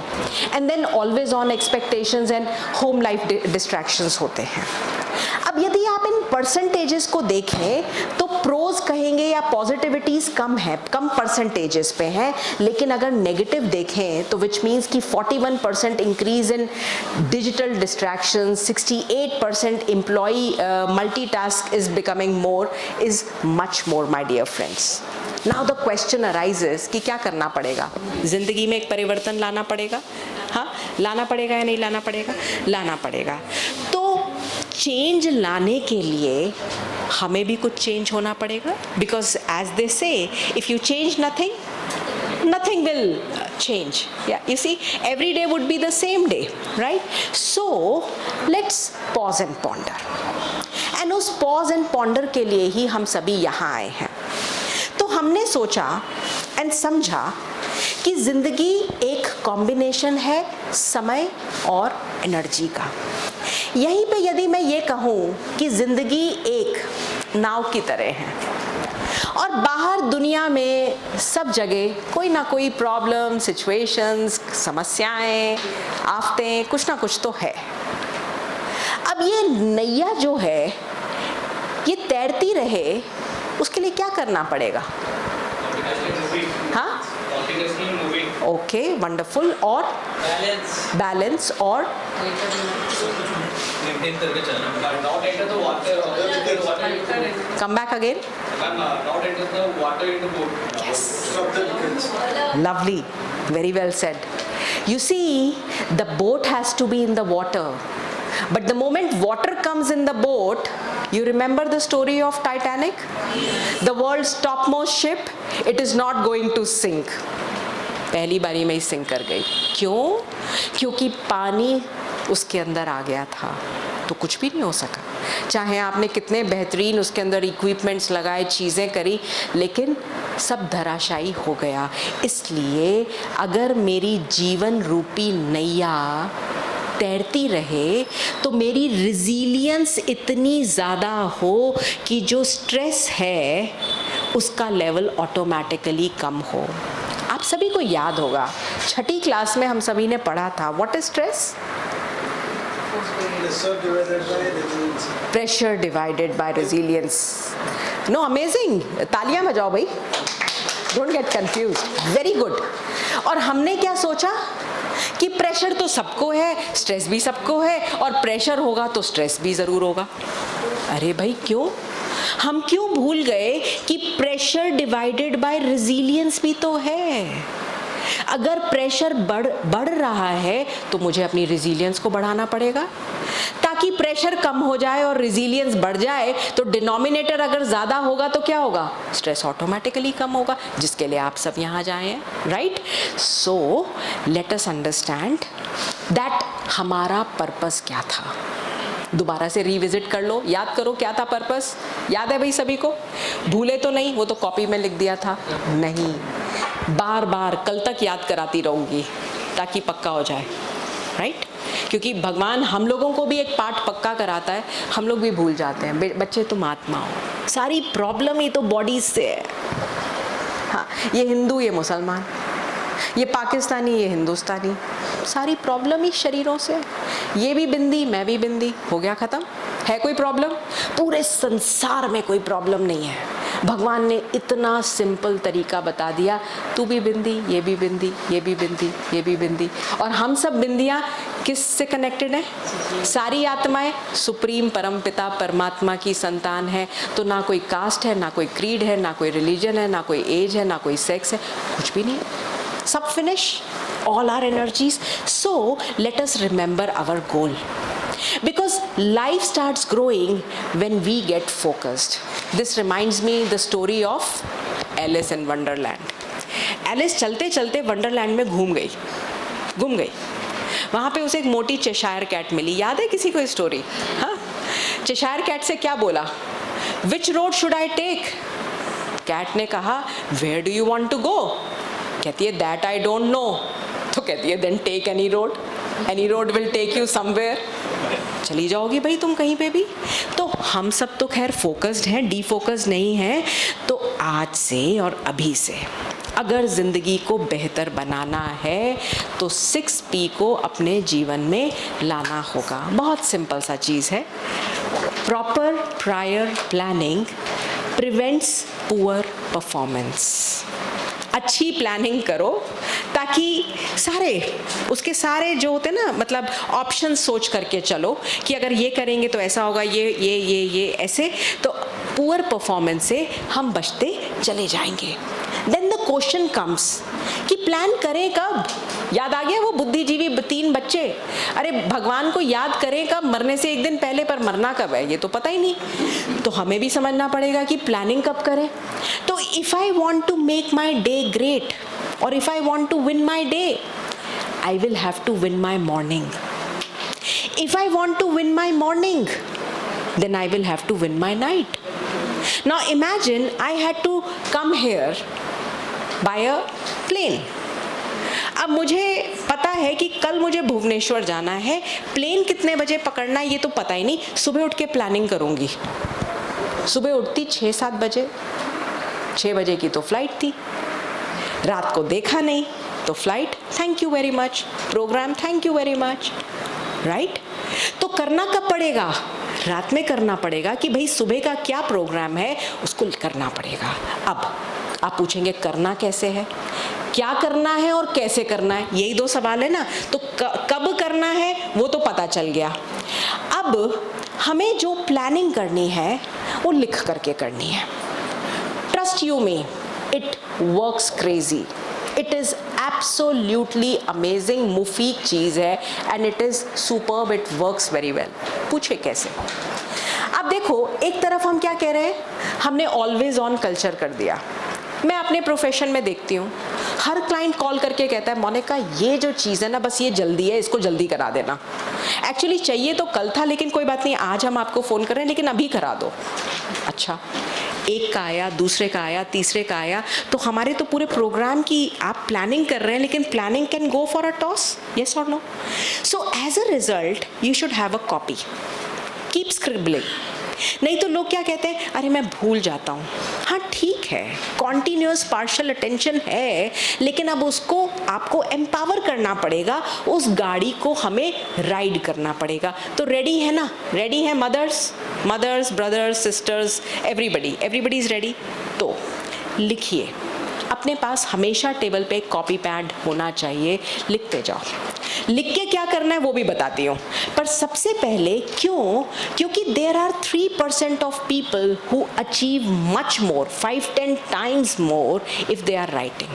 And then always on expectations and home life distractions होते हैं. अब यदि आप इन परसेंटेजेस को देखें तो प्रोज कहेंगे या पॉजिटिविटीज कम है, कम परसेंटेजेस पे हैं, लेकिन अगर नेगेटिव देखें तो विच मीन्स कि 41% increase in digital distraction, 68% employee multitask is becoming more, is much more my dear friends. Now the question arises कि क्या करना पड़ेगा, जिंदगी में एक परिवर्तन लाना पड़ेगा. हाँ, लाना पड़ेगा या नहीं लाना पड़ेगा? लाना पड़ेगा. तो चेंज लाने के लिए हमें भी कुछ चेंज होना पड़ेगा, बिकॉज एज दे से if you change nothing will change. Yeah, you see, every day would be the same day, right? So let's pause and ponder. And उस pause and ponder के लिए ही हम सभी यहाँ आए हैं. तो हमने सोचा एंड समझा कि जिंदगी एक कॉम्बिनेशन है समय और एनर्जी का. यहीं पे यदि मैं ये कहूँ कि जिंदगी एक नाव की तरह है और बाहर दुनिया में सब जगह कोई ना कोई प्रॉब्लम, सिचुएशंस, समस्याएं, आफतें, कुछ ना कुछ तो है. अब ये नैया जो है ये तैरती रहे, उसके लिए क्या करना पड़ेगा? हाँ, ओके, वंडरफुल. और बैलेंस और come back again. Not enter the water in the boat. Yes. Stop the difference. Lovely, very well said. You see, the boat has to be in the water, but the moment water comes in the boat, you remember the story of Titanic? The world's topmost ship, it is not going to sink. पहली बारी में ही sink कर गई. क्यों? क्योंकि पानी उसके अंदर आ गया था, तो कुछ भी नहीं हो सका. चाहे आपने कितने बेहतरीन उसके अंदर इक्विपमेंट्स लगाए, चीज़ें करी, लेकिन सब धराशायी हो गया. इसलिए अगर मेरी जीवन रूपी नैया तैरती रहे तो मेरी रिजिलियंस इतनी ज़्यादा हो कि जो स्ट्रेस है उसका लेवल ऑटोमेटिकली कम हो. आप सभी को याद होगा, छठी क्लास में हम सभी ने पढ़ा था, what is stress? Pressure divided by resilience. No, amazing, तालियां बजाओ भाई, don't get confuse, very good. और हमने क्या सोचा कि प्रेशर तो सबको है, स्ट्रेस भी सबको है, और प्रेशर होगा तो स्ट्रेस भी ज़रूर होगा. अरे भाई क्यों? हम क्यों भूल गए कि प्रेशर डिवाइडेड बाय रेजिलियंस भी तो है. अगर प्रेशर बढ़ रहा है तो मुझे अपनी रेजिलियंस को बढ़ाना पड़ेगा, ताकि ताकि प्रेशर कम हो जाए और रिजिलियंस बढ़ जाए। तो डिनोमिनेटर अगर ज़्यादा होगा तो क्या होगा? स्ट्रेस ऑटोमेटिकली कम होगा, जिसके लिए आप सब यहाँ जाए हैं, right? So let us understand that हमारा पर्पस क्या था। दोबारा से रिविजिट कर लो, याद करो क्या था पर्पस। याद है भाई सभी को? भूले तो नहीं? वो तो कॉपी में लिख दिया था। नहीं, बार बार कल तक याद कराती रहूँगी ताकि पक्का हो जाए, राइट? क्योंकि भगवान हम लोगों को भी एक पाठ पक्का कराता है, हम लोग भी भूल जाते हैं। बच्चे तुम आत्मा हो, सारी प्रॉब्लम ही तो बॉडी से है। हाँ, ये हिंदू ये मुसलमान, ये पाकिस्तानी ये हिंदुस्तानी, सारी प्रॉब्लम ही शरीरों से। ये भी बिंदी मैं भी बिंदी, हो गया ख़त्म। है कोई प्रॉब्लम? पूरे संसार में कोई प्रॉब्लम नहीं है। भगवान ने इतना सिंपल तरीका बता दिया, तू भी बिंदी, ये भी बिंदी, ये भी बिंदी, ये भी बिंदी। और हम सब बिंदियाँ किस से कनेक्टेड हैं? सारी आत्माएं सुप्रीम परमपिता परमात्मा की संतान है। तो ना कोई कास्ट है, ना कोई क्रीड है, ना कोई रिलीजन है, ना कोई एज है, ना कोई सेक्स है, कुछ भी नहीं है। सब finish, all our energies. So let us remember our goal, because life starts growing when we get focused. This reminds me the story of Alice in Wonderland. Alice चलते चलते वंडरलैंड में घूम गई। वहाँ पे उसे एक मोटी चेशायर कैट मिली। याद है किसी को स्टोरी? हाँ, चेशायर कैट से क्या बोला? Which road should I take? Cat ने कहा Where do you want to go? कहती है That I don't know. तो कहती है Then take any road. Any road will take you somewhere. चली जाओगी भाई तुम कहीं पे भी। तो हम सब तो खैर फोकस्ड हैं, डीफोकस्ड नहीं हैं। तो आज से और अभी से अगर ज़िंदगी को बेहतर बनाना है तो 6P को अपने जीवन में लाना होगा। बहुत सिंपल सा चीज़ है। Proper prior planning prevents poor performance. अच्छी प्लानिंग करो ताकि उसके सारे जो होते हैं ना, मतलब ऑप्शन सोच करके चलो कि अगर ये करेंगे तो ऐसा होगा, ये ऐसे, तो पुअर परफॉर्मेंस से हम बचते चले जाएंगे। देन द क्वेश्चन कम्स कि प्लान करें कब? याद आ गया वो बुद्धिजीवी 3 बच्चे। अरे भगवान को याद करें कब? मरने से एक दिन पहले, पर मरना कब है ये तो पता ही नहीं। तो हमें भी समझना पड़ेगा कि प्लानिंग कब करें। तो if I want to make my day great और if I want to win my day, I will have to win my morning. If I want to win my morning, then I will have to win my night. Now imagine I had to come here by a plane. अब मुझे पता है कि कल मुझे भुवनेश्वर जाना है, plane कितने बजे पकड़ना है ये तो पता ही नहीं। सुबह उठ के प्लानिंग करूँगी। सुबह उठती 6-7 बजे, 6 बजे की तो फ्लाइट थी, रात को देखा नहीं तो flight, thank you very much, programme thank you very much, right? तो करना कब पड़ेगा? रात में करना पड़ेगा कि भाई सुबह का क्या प्रोग्राम है उसको करना पड़ेगा। अब आप पूछेंगे करना कैसे है, क्या करना है और कैसे करना है, यही 2 सवाल है ना। तो कब करना है वो तो पता चल गया। अब हमें जो प्लानिंग करनी है वो लिख करके करनी है। Trust you me, it works crazy. It is absolutely amazing, मुफीक चीज़ है and it is superb, it works very well. पूछे कैसे? अब देखो, एक तरफ हम क्या कह रहे हैं, हमने ऑलवेज ऑन कल्चर कर दिया। मैं अपने प्रोफेशन में देखती हूँ, हर क्लाइंट कॉल करके कहता है मोनिका ये जो चीज़ है ना, बस ये जल्दी है, इसको जल्दी करा देना। एक्चुअली चाहिए तो कल था, लेकिन कोई बात नहीं, आज हम आपको फ़ोन कर रहे हैं, लेकिन अभी करा दो। अच्छा, एक का आया, दूसरे का आया, तीसरे का आया, तो हमारे तो पूरे प्रोग्राम की आप प्लानिंग कर रहे हैं, लेकिन planning can go for a toss, yes और no? So as a result you should have a copy, keep scribbling. नहीं तो लोग क्या कहते हैं, अरे मैं भूल जाता हूँ। हाँ ठीक है, कॉन्टीन्यूअस पार्शियल अटेंशन है, लेकिन अब उसको आपको एम्पावर करना पड़ेगा, उस गाड़ी को हमें राइड करना पड़ेगा। तो रेडी है ना? रेडी है mothers, brothers, sisters, everybody is ready. तो लिखिए, अपने पास हमेशा टेबल पे कॉपी पैड होना चाहिए, लिखते जाओ। लिख के क्या करना है वो भी बताती हूँ, पर सबसे पहले क्योंकि there are 3% of people who achieve much more, 5-10 times more if they are writing.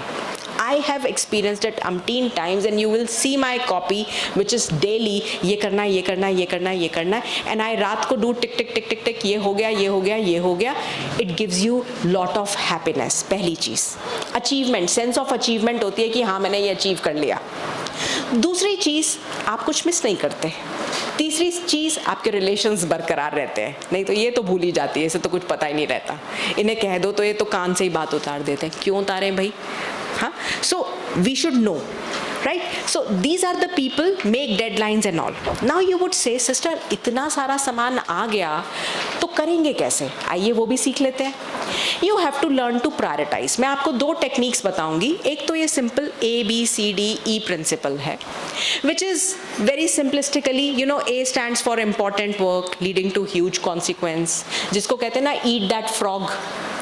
I have experienced it umpteen times, and you will see my copy which is daily, ये करना है, ये करना है, ये करना है, ये करना है, and I रात को do टिक टिक टिक टिक टिक, ये हो गया, ये हो गया, ये हो गया. It gives you lot of happiness. पहली चीज़ अचीवमेंट, सेंस ऑफ अचीवमेंट होती है कि हाँ मैंने ये अचीव कर लिया. दूसरी चीज़, आप कुछ मिस नहीं करते. तीसरी चीज़, आपके रिलेशंस बरकरार रहते हैं. नहीं तो ये तो भूल ही जाती है, इसे तो कुछ पता ही नहीं रहता. इन्हें कह दो तो ये तो कान से ही बात उतार देते हैं. क्यों उतारें भाई? हाँ, so we should know, right? So these are the people make deadlines and all. Now you would say, sister, इतना सारा सामान आ गया तो करेंगे कैसे? आइए वो भी सीख लेते हैं. You have to learn to prioritize. मैं आपको 2 टेक्निक्स बताऊंगी. एक तो ये सिंपल ABCDE प्रिंसिपल है, which is very simplistically, you know, A stands for important work leading to huge consequence, जिसको कहते हैं ना eat that frog.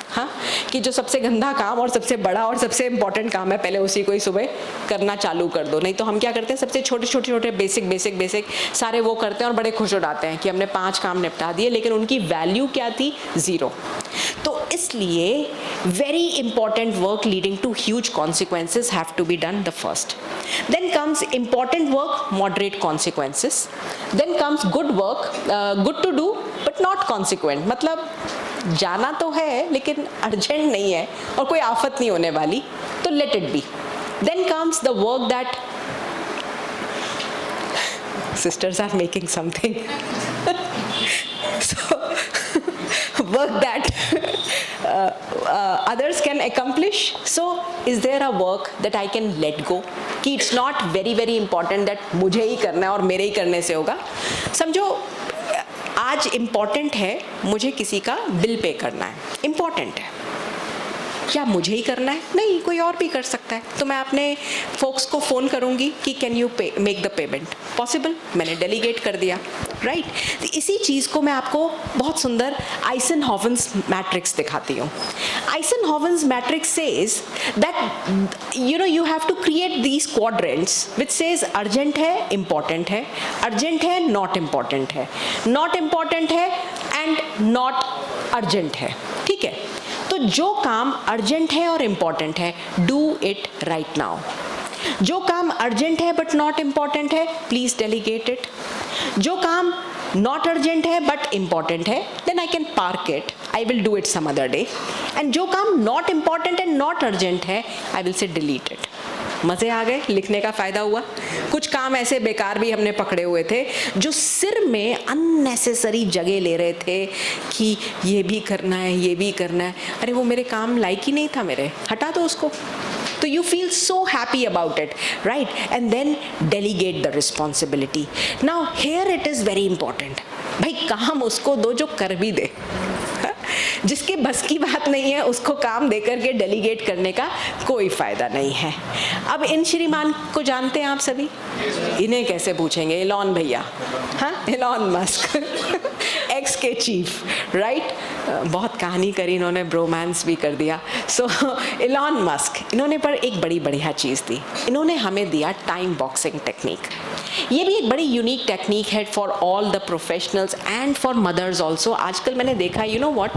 हाँ, कि जो सबसे गंदा काम और सबसे बड़ा और सबसे इम्पॉर्टेंट काम है, पहले उसी को ही सुबह करना चालू कर दो. नहीं तो हम क्या करते हैं, सबसे छोटे छोटे छोटे बेसिक सारे वो करते हैं और बड़े खुश हो जाते हैं कि हमने 5 काम निपटा दिए, लेकिन उनकी वैल्यू क्या थी? 0. तो इसलिए very important work leading to huge consequences have to be done the first. Then comes important work, moderate consequences. Then comes good work, good to do but not consequent. मतलब जाना तो है लेकिन अर्जेंट नहीं है और कोई आफत नहीं होने वाली, तो let it be. Then comes the work that, sisters are making something. So work that others can accomplish. So is there a work that I can let go, कि it's not very important that मुझे ही करना है और मेरे ही करने से होगा. समझो आज इम्पॉर्टेंट है मुझे किसी का बिल पे करना है, इम्पॉर्टेंट है. क्या मुझे ही करना है? नहीं, कोई और भी कर सकता है. तो मैं अपने फोक्स को फ़ोन करूँगी कि कैन यू पे मेक द पेमेंट पॉसिबल. मैंने डेलीगेट कर दिया, राइट? तो इसी चीज़ को मैं आपको बहुत सुंदर आइजनहॉवर्स मैट्रिक्स दिखाती हूँ. Eisenhower's matrix says that you know you have to create these quadrants which says urgent है, इम्पॉर्टेंट है, अर्जेंट है, नॉट इम्पॉर्टेंट है, नॉट इम्पॉर्टेंट है एंड नॉट अर्जेंट है. ठीक है, तो जो काम अर्जेंट है और इम्पॉर्टेंट है, डू इट राइट नाउ. जो काम अर्जेंट है बट नॉट इम्पॉर्टेंट है, प्लीज डेलीगेट इट. जो काम नॉट अर्जेंट है बट इम्पॉर्टेंट है, then I can park it, I will do it some other day. And जो काम not important and not urgent है, I will say delete it. मज़े आ गए, लिखने का फ़ायदा हुआ. कुछ काम ऐसे बेकार भी हमने पकड़े हुए थे जो सिर में अननेसेसरी जगह ले रहे थे कि ये भी करना है, ये भी करना है. अरे वो मेरे काम लायक ही नहीं था, मेरे हटा दो उसको. तो you feel so happy about it, right? And then delegate the responsibility. Now here it is very important. भाई काम उसको दो जो कर भी दे. जिसके बस की बात नहीं है उसको काम दे करके डेलीगेट करने का कोई फ़ायदा नहीं है. अब इन श्रीमान को जानते हैं आप सभी? इन्हें कैसे पूछेंगे? एलॉन भैया, हाँ, एलॉन मस्क, एक्स के चीफ, राइट? बहुत कहानी करी इन्होंने, ब्रोमांस भी कर दिया. सो एलॉन मस्क, इन्होंने पर एक बड़ी बढ़िया चीज़ दी. इन्होंने हमें दिया टाइम बॉक्सिंग टेक्निक. ये भी एक बड़ी यूनिक टेक्निक है for all the professionals and for mothers also. आजकल मैंने देखा, यू नो व्हाट,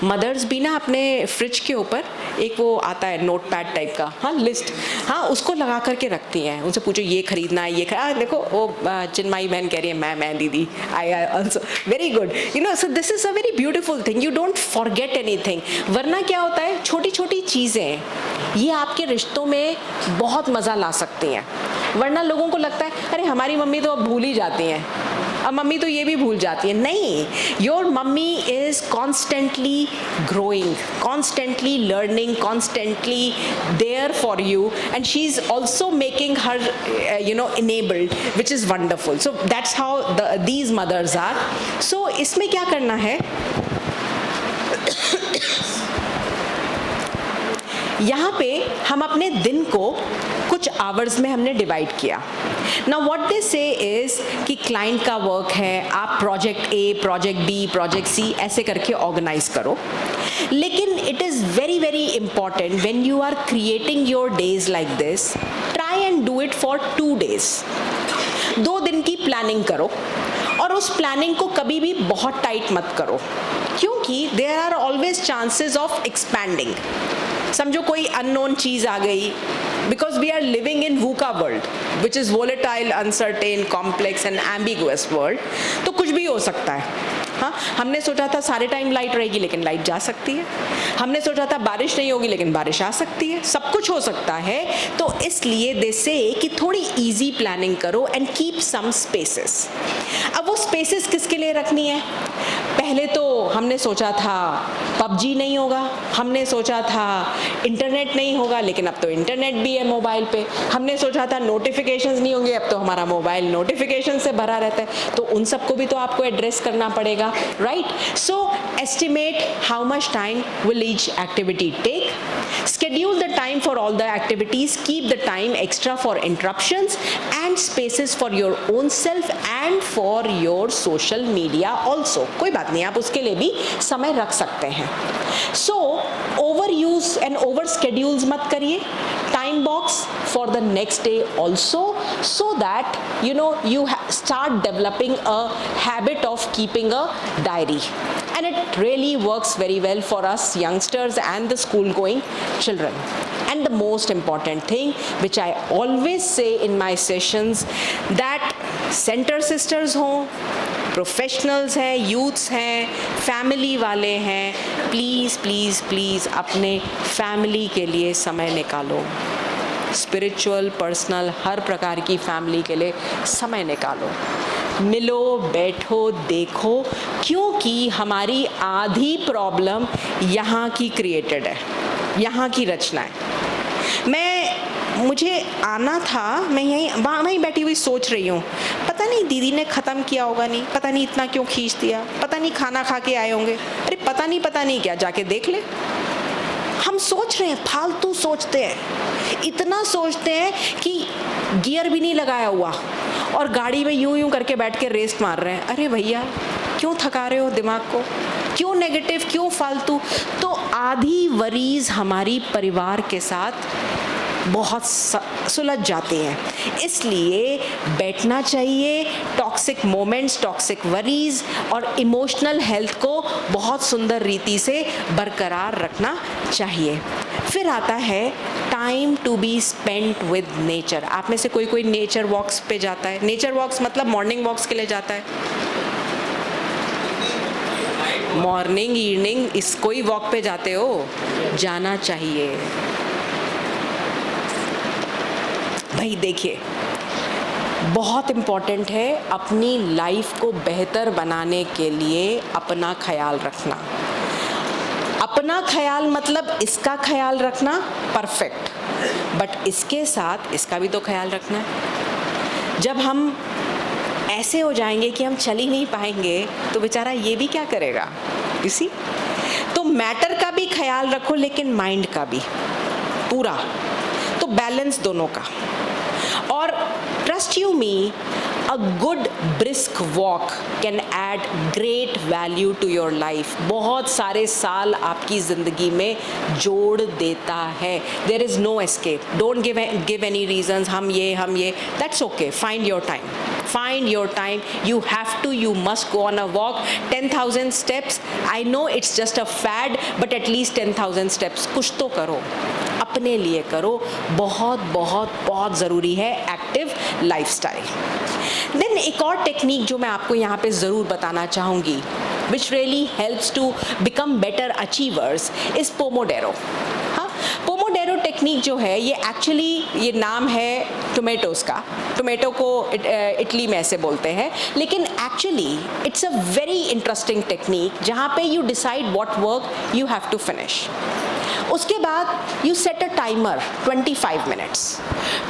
मदर्स भी ना अपने फ्रिज के ऊपर एक वो आता है नोट पैड टाइप का, हाँ, लिस्ट, हाँ, उसको लगा करके रखती हैं. उनसे पूछो ये खरीदना है, ये देखो वो चिन्मयी बहन कह रही है मैं दीदी, I also, very good. You know, so this is a very beautiful thing. You don't forget anything. वरना क्या होता है, छोटी छोटी चीज़ें ये आपके रिश्तों में बहुत मज़ा ला सकती हैं. वरना लोगों को लगता है अरे हमारी मम्मी तो अब भूल ही जाती हैं, अब मम्मी तो ये भी भूल जाती है. नहीं, your mummy is constantly growing, constantly learning, constantly there for you, and she is also making her you know enabled, which is wonderful. So that's how these mothers are. So इसमें क्या करना है, यहाँ पे हम अपने दिन को कुछ आवर्स में हमने डिवाइड किया. नाउ व्हाट दे से इज कि क्लाइंट का वर्क है, आप project A, project B, project C ऐसे करके ऑर्गेनाइज करो. लेकिन it is very very important when you are creating your days like this, try and do it for 2 days. 2 दिन की प्लानिंग करो और उस प्लानिंग को कभी भी बहुत टाइट मत करो, क्योंकि there are always chances of expanding. समझो कोई अननोन चीज़ आ गई, because we are living in VUCA world, which is volatile, uncertain, complex and ambiguous world. तो कुछ भी हो सकता है. हाँ, हमने सोचा था सारे टाइम लाइट रहेगी लेकिन लाइट जा सकती है. हमने सोचा था बारिश नहीं होगी लेकिन बारिश आ सकती है. सब कुछ हो सकता है. तो इसलिए दे से कि थोड़ी इजी प्लानिंग करो एंड कीप सम स्पेसेस. अब वो स्पेसेस किसके लिए रखनी है? पहले तो हमने सोचा था पबजी नहीं होगा, हमने सोचा था इंटरनेट नहीं होगा, लेकिन अब तो इंटरनेट भी है मोबाइल पे. हमने सोचा था नोटिफिकेशंस नहीं होंगे, अब तो हमारा मोबाइल नोटिफिकेशन से भरा रहता है. तो उन सबको भी तो आपको एड्रेस करना पड़ेगा, right? So estimate how much time will each activity take. Schedule the time for all the activities, keep the time extra for interruptions and spaces for your own self and for your social media also. कोई बात नहीं, आप उसके लिए भी समय रख सकते हैं. So overuse and over schedules मत करिए. Time box for the next day also, so that you start developing a habit of keeping a diary. And it really works very well for us youngsters and the school going children. And the most important thing which I always say in my sessions, that center sisters हो, professionals हैं, youths हैं, family वाले हैं, please please please अपने family के लिए समय निकालो. स्पिरिचुअल, पर्सनल, हर प्रकार की फैमिली के लिए समय निकालो. मिलो, बैठो, देखो, क्योंकि हमारी आधी प्रॉब्लम यहाँ की क्रिएटेड है, यहाँ की रचना है. मुझे आना था, मैं वहीं बैठी हुई सोच रही हूँ, पता नहीं दीदी ने ख़त्म किया होगा, नहीं पता नहीं इतना क्यों खींच दिया, पता नहीं खाना खा के आए होंगे, अरे पता नहीं क्या, जाके देख ले. हम सोच रहे हैं, फालतू सोचते हैं, इतना सोचते हैं कि गियर भी नहीं लगाया हुआ और गाड़ी में यूं करके बैठ के रेस मार रहे हैं. अरे भैया, क्यों थका रहे हो दिमाग को? क्यों नेगेटिव, क्यों फालतू? तो आधी वरीज हमारी परिवार के साथ बहुत सुलझ जाते हैं. इसलिए बैठना चाहिए. टॉक्सिक मोमेंट्स, टॉक्सिक वरीज और इमोशनल हेल्थ को बहुत सुंदर रीति से बरकरार रखना चाहिए. फिर आता है time to be spent with nature. आप में से कोई नेचर वॉक्स पे जाता है? नेचर वॉक्स मतलब मॉर्निंग वॉक्स के लिए जाता है? मॉर्निंग, इवनिंग, इस कोई वॉक पे जाते हो? जाना चाहिए भाई. देखिए, बहुत इम्पॉर्टेंट है अपनी लाइफ को बेहतर बनाने के लिए अपना ख्याल रखना. अपना ख्याल मतलब इसका ख्याल रखना, परफेक्ट, बट इसके साथ इसका भी तो ख्याल रखना है. जब हम ऐसे हो जाएंगे कि हम चल ही नहीं पाएंगे तो बेचारा ये भी क्या करेगा, इसी. तो मैटर का भी ख्याल रखो लेकिन माइंड का भी पूरा. तो बैलेंस दोनों का. और trust you me, a good brisk walk can add great value to your life. बहुत सारे साल आपकी ज़िंदगी में जोड़ देता है. There is no escape. Don't give any reasons. हम ये. That's okay. Find your time. Find your time. You have to. You must go on a walk. 10,000 steps. I know it's just a fad, but at least 10,000 steps. कुछ तो करो, अपने लिए करो. बहुत बहुत बहुत ज़रूरी है एक्टिव लाइफस्टाइल. देन एक और टेक्निक जो मैं आपको यहाँ पे ज़रूर बताना चाहूँगी, which really helps to become better achievers, is pomodoro. हाँ, पोमोडेरो टेक्निक जो है ये एक्चुअली ये नाम है टोमेटोज़ का. टोमेटो को इटली में ऐसे बोलते हैं, लेकिन actually it's a very interesting technique जहाँ पे you decide what work you have to finish. उसके बाद you set a timer 25 minutes.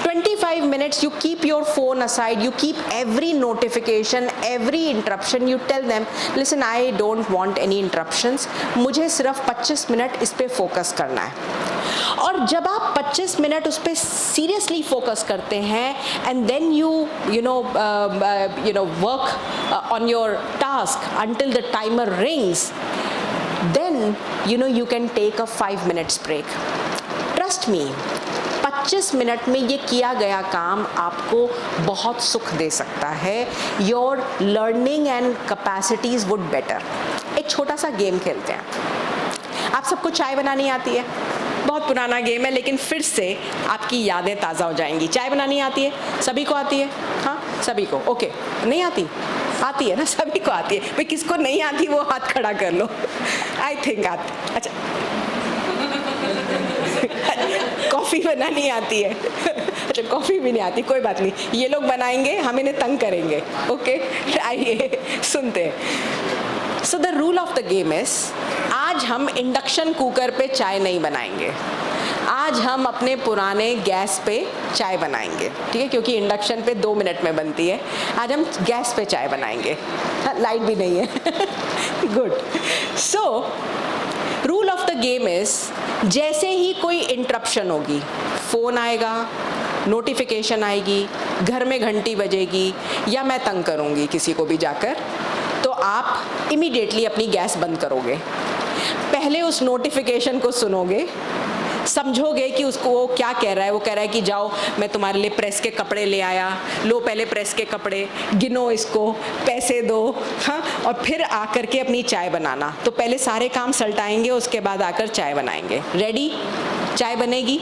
25 minutes you keep your phone aside, you keep every notification, every interruption, you tell them, listen, I don't want any interruptions, मुझे सिर्फ 25 minute इस पे focus करना है. और जब आप 25 मिनट उस पर सीरियसली फोकस करते हैं and then you know work on your task until the timer rings, then you can take a 5 minutes break. Trust me, 25 minute में ये किया गया काम आपको बहुत सुख दे सकता है. Your learning and capacities would better. एक छोटा सा गेम खेलते हैं. आप सबको चाय बनानी आती है? बहुत पुराना गेम है, लेकिन फिर से आपकी यादें ताज़ा हो जाएंगी। चाय बनानी आती है? सभी को आती है? हाँ, सभी को। ओके, नहीं आती? आती है ना, सभी को आती है। भाई किसको नहीं आती वो हाथ खड़ा कर लो। आई थिंक आती। अच्छा, कॉफ़ी बनानी आती है? अच्छा, कॉफ़ी भी नहीं आती, कोई बात नहीं, ये लोग बनाएंगे, हम इन्हें तंग करेंगे। ओके, आइए सुनते हैं। So the rule of the game is, आज हम इंडक्शन कुकर पे चाय नहीं बनाएंगे, आज हम अपने पुराने गैस पे चाय बनाएंगे, ठीक है, क्योंकि इंडक्शन पे 2 मिनट में बनती है। आज हम गैस पे चाय बनाएंगे, लाइट भी नहीं है। Good. So rule of the game is, जैसे ही कोई इंटरप्शन होगी, फ़ोन आएगा, नोटिफिकेशन आएगी, घर में घंटी बजेगी, या मैं तंग करूँगी किसी को भी जाकर, तो आप इमीडिएटली अपनी गैस बंद करोगे। पहले उस नोटिफिकेशन को सुनोगे, समझोगे कि उसको वो क्या कह रहा है। वो कह रहा है कि जाओ मैं तुम्हारे लिए प्रेस के कपड़े ले आया, लो पहले प्रेस के कपड़े, गिनो इसको, पैसे दो, हाँ, और फिर आकर के अपनी चाय बनाना। तो पहले सारे काम सल्टाएंगे, उसके बाद आकर चाय बनाएंगे। रेडी? चाय बनेगी?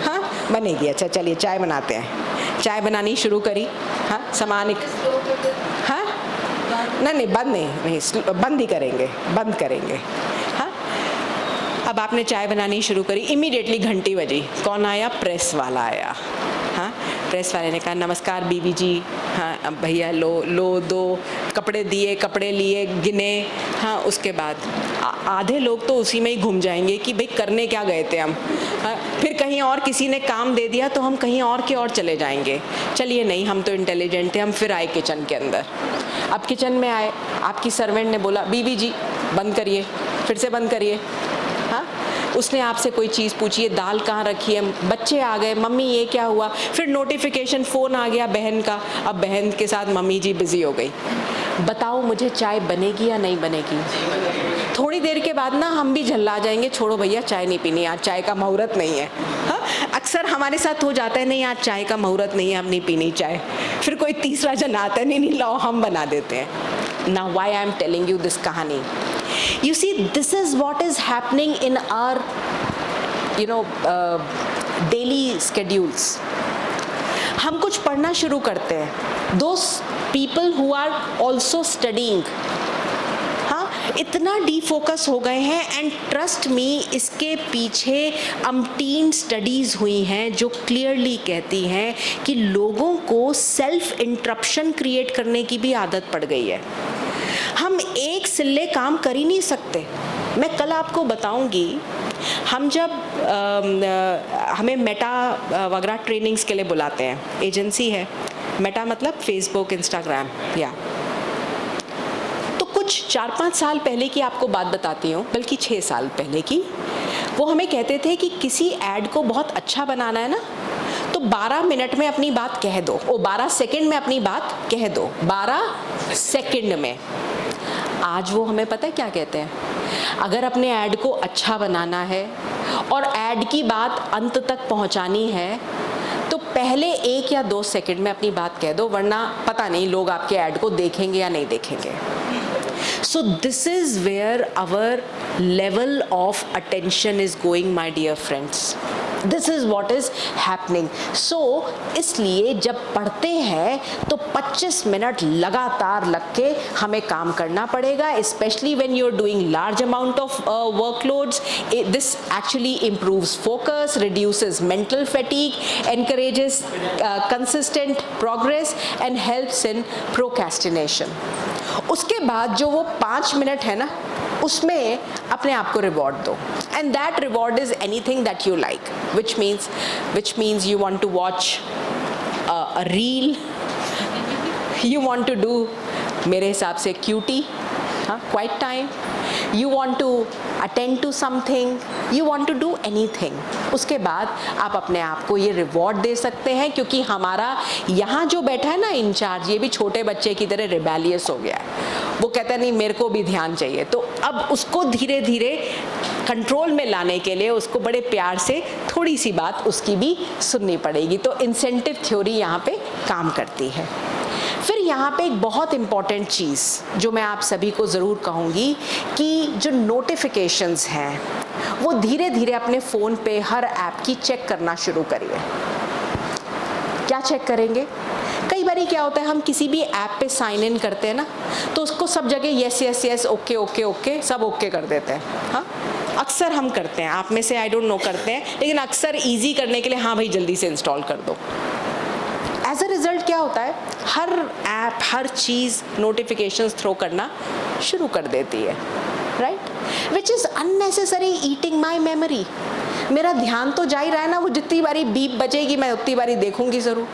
हाँ, बनेगी। अच्छा, चलिए चाय बनाते हैं। चाय बनानी शुरू करी। हाँ, सामान, हाँ, नहीं, बंद नहीं, बंद ही करेंगे, बंद करेंगे। हाँ, अब आपने चाय बनानी शुरू करी, इमीडिएटली घंटी बजी। कौन आया? प्रेस वाला आया। हाँ, प्रेस वाले ने कहा नमस्कार बीबी जी। हाँ, अब भैया लो दो, कपड़े दिए, कपड़े लिए, गिने। हाँ, उसके बाद आधे लोग तो उसी में ही घूम जाएंगे कि भाई करने क्या गए थे हम। हाँ, फिर कहीं और किसी ने काम दे दिया तो हम कहीं और के और चले जाएंगे। चलिए नहीं, हम तो इंटेलिजेंट थे, हम फिर आए किचन के अंदर। अब किचन में आए, आपकी सर्वेंट ने बोला बीबी जी बंद करिए, फिर से बंद करिए। हाँ, उसने आपसे कोई चीज़ पूछी है, दाल कहाँ रखी है, बच्चे आ गए, मम्मी ये क्या हुआ, फिर नोटिफिकेशन, फ़ोन आ गया बहन का, अब बहन के साथ मम्मी जी बिज़ी हो गई। बताओ मुझे चाय बनेगी या नहीं बनेगी? थोड़ी देर के बाद ना हम भी झल्ला जाएंगे, छोड़ो भैया चाय नहीं पीनी, आज चाय का मुहूर्त नहीं है। हाँ, अक्सर हमारे साथ हो जाता है, नहीं आज चाय का मुहूर्त नहीं है, हम नहीं पीनी चाय। फिर कोई तीसरा जन आता है, नहीं लाओ हम बना देते हैं। Now why I am telling you this कहानी? You see, this is what is happening in our, daily schedules. हम कुछ पढ़ना शुरू करते हैं। Those people who are also studying, हाँ, इतना डीफोकस हो गए हैं, एंड ट्रस्ट मी, इसके पीछे अमटीन स्टडीज़ हुई हैं जो क्लियरली कहती हैं कि लोगों को सेल्फ इंटरप्शन क्रिएट करने की भी आदत पड़ गई है। हम एक सिल्ले काम कर ही नहीं सकते। मैं कल आपको बताऊंगी, हम जब हमें मेटा वगैरह ट्रेनिंग्स के लिए बुलाते हैं, एजेंसी है मेटा, मतलब फेसबुक, इंस्टाग्राम, या तो कुछ 4-5 साल पहले की आपको बात बताती हूँ, बल्कि 6 साल पहले की। वो हमें कहते थे कि किसी ऐड को बहुत अच्छा बनाना है ना, तो 12 मिनट में अपनी बात कह दो, 12 सेकंड में अपनी बात कह दो, 12 सेकंड में। आज वो हमें पता है क्या कहते हैं? अगर अपने ऐड को अच्छा बनाना है और ऐड की बात अंत तक पहुंचानी है, तो पहले 1 या 2 सेकंड में अपनी बात कह दो, वरना पता नहीं लोग आपके ऐड को देखेंगे या नहीं देखेंगे। So this is where our level of attention is going, my dear friends. This is what is happening. So इसलिए जब पढ़ते हैं तो 25 मिनट लगातार लग के हमें काम करना पड़ेगा, especially when you're doing large amount of workloads. This actually improves focus, reduces mental fatigue, encourages consistent progress and helps in procrastination. उसके बाद जो वो 5 मिनट है ना, उसमें अपने आप को रिवॉर्ड दो, and that reward is anything that you like, which means you want to watch a reel, you want to do, मेरे हिसाब से QT, हाँ, quiet time, you want to attend to something, you want to do anything. उसके बाद आप अपने आप को ये रिवॉर्ड दे सकते हैं, क्योंकि हमारा यहाँ जो बैठा है ना इंचार्ज, ये भी छोटे बच्चे की तरह रिबेलियस हो गया है। वो कहता है नहीं मेरे को भी ध्यान चाहिए, तो अब उसको धीरे धीरे कंट्रोल में लाने के लिए उसको बड़े प्यार से थोड़ी सी बात उसकी भी सुननी पड़ेगी। तो इंसेंटिव थ्योरी यहाँ पे काम करती है। फिर यहाँ पे एक बहुत इम्पॉर्टेंट चीज़ जो मैं आप सभी को ज़रूर कहूँगी कि जो नोटिफिकेशंस हैं वो धीरे धीरे अपने फ़ोन पे हर ऐप की चेक करना शुरू करिए। क्या चेक करेंगे? कई बार क्या होता है, हम किसी भी ऐप पे साइन इन करते हैं ना, तो उसको सब जगह yes yes yes, okay okay okay, सब ओके कर देते हैं। हाँ, अक्सर हम करते हैं, आप में से आई डोंट नो करते हैं, लेकिन अक्सर इजी करने के लिए हाँ भाई जल्दी से इंस्टॉल कर दो। एज अ रिजल्ट क्या होता है, हर ऐप हर चीज़ नोटिफिकेशंस थ्रो करना शुरू कर देती है, right, which is unnecessary eating my memory. मेरा ध्यान तो जा ही रहा है ना, वो जितनी बारी बीप बजेगी मैं उतनी बारी देखूंगी ज़रूर।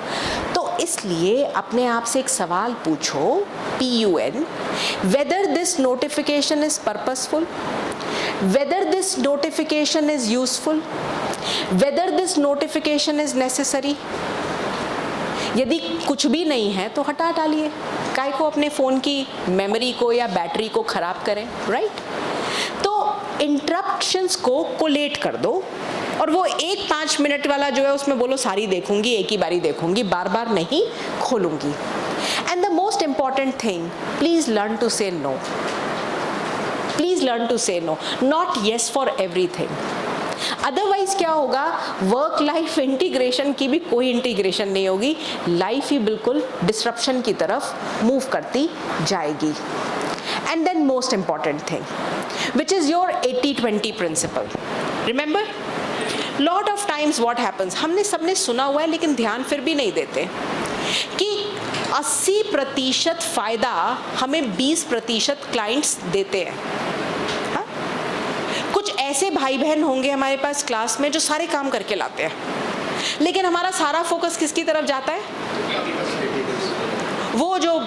तो इसलिए अपने आप से एक सवाल पूछो, PUN, whether this notification is purposeful, whether this notification is useful, whether this notification is necessary. यदि कुछ भी नहीं है तो हटा डालिए, काहे को अपने फ़ोन की मेमोरी को या बैटरी को ख़राब करें, राइट। तो इंटरप्शंस को कोलेट कर दो, और वो 1-5 मिनट वाला जो है उसमें बोलो सारी देखूंगी, एक ही बारी देखूंगी, बार बार नहीं खोलूंगी। And the most important thing, please learn to say no, please learn to say no, not yes for everything. Otherwise क्या होगा, वर्क लाइफ इंटीग्रेशन की भी कोई इंटीग्रेशन नहीं होगी, लाइफ ही बिल्कुल डिस्ट्रप्शन की तरफ मूव करती जाएगी। And then most important thing, which is your 80-20 principle. Remember? Lot of times what happens, हमने सबने सुना हुआ है लेकिन ध्यान फिर भी नहीं देते कि 80% फायदा हमें 20% क्लाइंट्स देते हैं। हाँ? कुछ ऐसे भाई बहन होंगे हमारे पास क्लास में जो सारे काम करके लाते हैं, लेकिन हमारा सारा फोकस किसकी तरफ जाता है? वो जो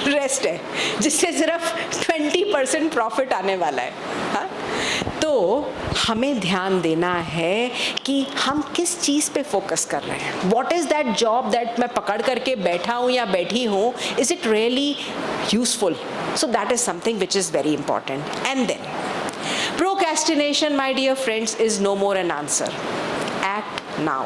रेस्ट है, जिससे सिर्फ 20% प्रॉफिट आने वाला है। हाँ? तो हमें ध्यान देना है कि हम किस चीज़ पे फोकस कर रहे हैं। What is that job that मैं पकड़ करके बैठा हूँ या बैठी हूँ, is it really useful? So that is something which is very important. And then procrastination my dear friends is no more an answer. Act now,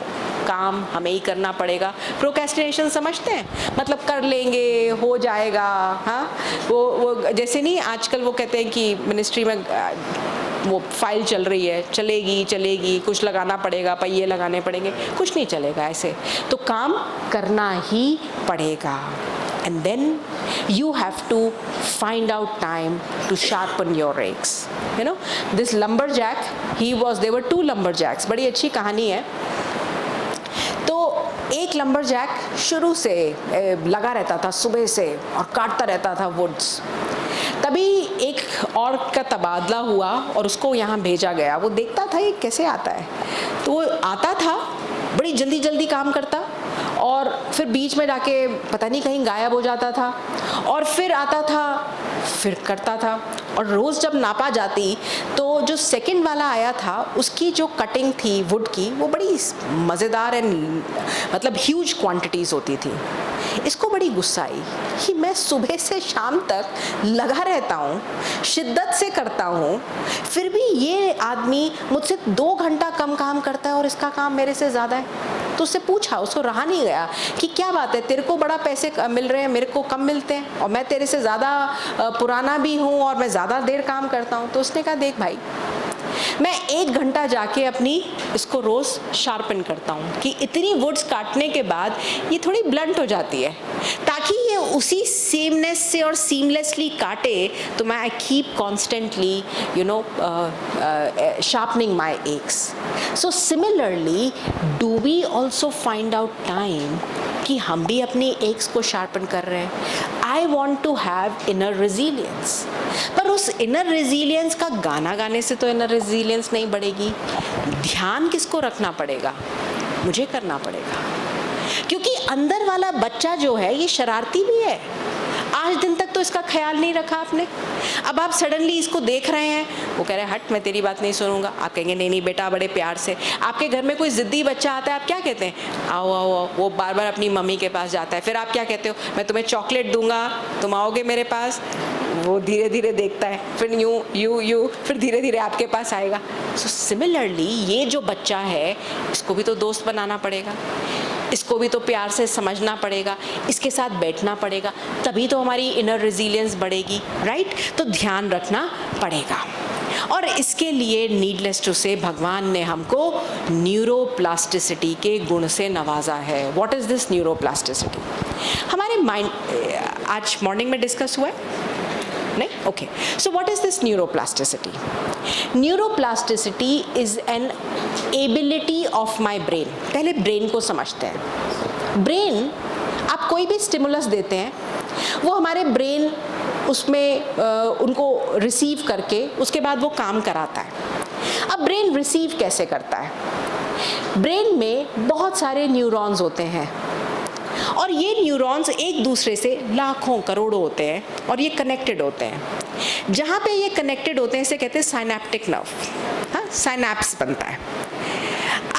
काम हमें ही करना पड़ेगा। प्रोक्रेस्टिनेशन समझते हैं, मतलब कर लेंगे, हो जाएगा। हाँ, वो जैसे नहीं आजकल वो कहते हैं कि मिनिस्ट्री में वो फाइल चल रही है, चलेगी चलेगी, कुछ लगाना पड़ेगा, पहिए लगाने पड़ेंगे, कुछ नहीं चलेगा ऐसे, तो काम करना ही पड़ेगा। And then you have to find out time to sharpen your rakes. You know, this lumberjack, there were 2 lumberjacks. बड़ी अच्छी कहानी है। तो एक लंबरजैक शुरू से लगा रहता था सुबह से और काटता रहता था वुड्स। तभी एक और का तबादला हुआ और उसको यहाँ भेजा गया। वो देखता था ये कैसे आता है, तो वो आता था, बड़ी जल्दी जल्दी काम करता, और फिर बीच में जाके पता नहीं कहीं गायब हो जाता था, और फिर आता था, फिर करता था। और रोज़ जब नापा जाती तो जो सेकंड वाला आया था उसकी जो कटिंग थी वुड की, वो बड़ी मज़ेदार एंड मतलब ह्यूज क्वांटिटीज़ होती थी। इसको बड़ी गुस्सा आई कि मैं सुबह से शाम तक लगा रहता हूँ, शिद्दत से करता हूँ, फिर भी ये आदमी मुझसे 2 घंटा कम काम करता है और इसका काम मेरे से ज़्यादा है। तो उससे पूछा, उसको रहा नहीं गया कि क्या बात है, तेरे को बड़ा पैसे मिल रहे हैं, मेरे को कम मिलते हैं, और मैं तेरे से ज़्यादा पुराना भी हूँ और मैं ज़्यादा देर काम करता हूँ। तो उसने कहा, देख भाई, मैं 1 घंटा जाके अपनी इसको रोज़ शार्पन करता हूँ कि इतनी वुड्स काटने के बाद ये थोड़ी ब्लंट हो जाती है, ताकि ये उसी सेमनेस से और सीमलेसली काटे। तो मैं I keep constantly sharpening my aches. So similarly, do we also find out time कि हम भी अपनी एक्स को शार्पन कर रहे हैं? I want to have inner resilience, पर उस इनर रेजिलियंस का गाना गाने से तो इनर रेजिलियंस नहीं बढ़ेगी। ध्यान किसको रखना पड़ेगा? मुझे करना पड़ेगा, क्योंकि अंदर वाला बच्चा जो है ये शरारती भी है। आज दिन तक तो इसका ख्याल नहीं रखा आपने, अब आप सडनली इसको देख रहे हैं, वो कह रहे हैं हट, मैं तेरी बात नहीं सुनूंगा। आप कहेंगे नहीं नहीं बेटा, बड़े प्यार से। आपके घर में कोई ज़िद्दी बच्चा आता है, आप क्या कहते हैं? आओ आओ आओ, वो बार बार अपनी मम्मी के पास जाता है। फिर आप क्या कहते हो? मैं तुम्हें चॉकलेट दूंगा, तुम आओगे मेरे पास। वो धीरे धीरे देखता है, फिर यू फिर धीरे धीरे आपके पास आएगा। सो सिमिलरली ये जो बच्चा है, इसको भी तो दोस्त बनाना पड़ेगा, इसको भी तो प्यार से समझना पड़ेगा, इसके साथ बैठना पड़ेगा, तभी तो हमारी इनर रेजिलियंस बढ़ेगी, राइट? तो ध्यान रखना पड़ेगा। और इसके लिए नीडलेस टू से भगवान ने हमको न्यूरोप्लास्टिसिटी के गुण से नवाजा है। What is this neuroplasticity? हमारे माइंड, आज मॉर्निंग में डिस्कस हुआ है नहीं? Okay, so what is this neuroplasticity? Neuroplasticity is an ability of my brain. पहले ब्रेन को समझते हैं। ब्रेन, आप कोई भी स्टिमुलस देते हैं, वो हमारे ब्रेन उसमें उनको रिसीव करके उसके बाद वो काम कराता है। अब ब्रेन रिसीव कैसे करता है? ब्रेन में बहुत सारे न्यूरॉन्स होते हैं और ये न्यूरॉन्स एक दूसरे से लाखों करोड़ों होते हैं और ये कनेक्टेड होते हैं। जहाँ पे ये कनेक्टेड होते हैं इसे कहते हैं साइनेप्टिक नर्व। हाँ, साइनैप्स बनता है।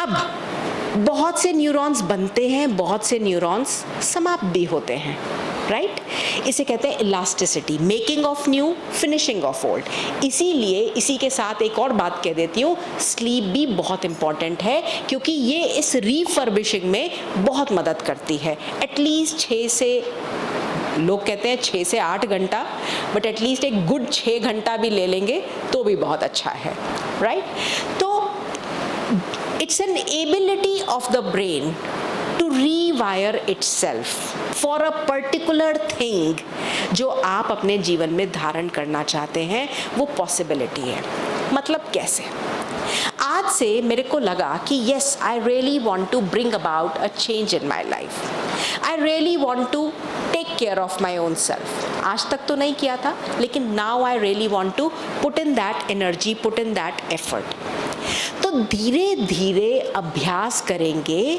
अब बहुत से न्यूरॉन्स बनते हैं, बहुत से न्यूरॉन्स समाप्त भी होते हैं, राइट? इसे कहते हैं elasticity, making of new, finishing of old. इसीलिए इसी के साथ एक और बात कह देती हूँ, स्लीप भी बहुत इंपॉर्टेंट है क्योंकि ये इस रीफर्बिशिंग में बहुत मदद करती है। एटलीस्ट 6 से, लोग कहते हैं 6 से 8 घंटा, बट एटलीस्ट एक गुड 6 घंटा भी ले लेंगे तो भी बहुत अच्छा है, राइट? तो it's an ability of the brain to rewire itself for a particular thing जो आप अपने जीवन में धारण करना चाहते हैं, वो पॉसिबिलिटी है। मतलब कैसे? आज से मेरे को लगा कि yes, I really want to bring about a change in my life. I really want to take care of my own self. आज तक तो नहीं किया था, लेकिन now I really want to put in that energy, put in that effort. तो धीरे धीरे अभ्यास करेंगे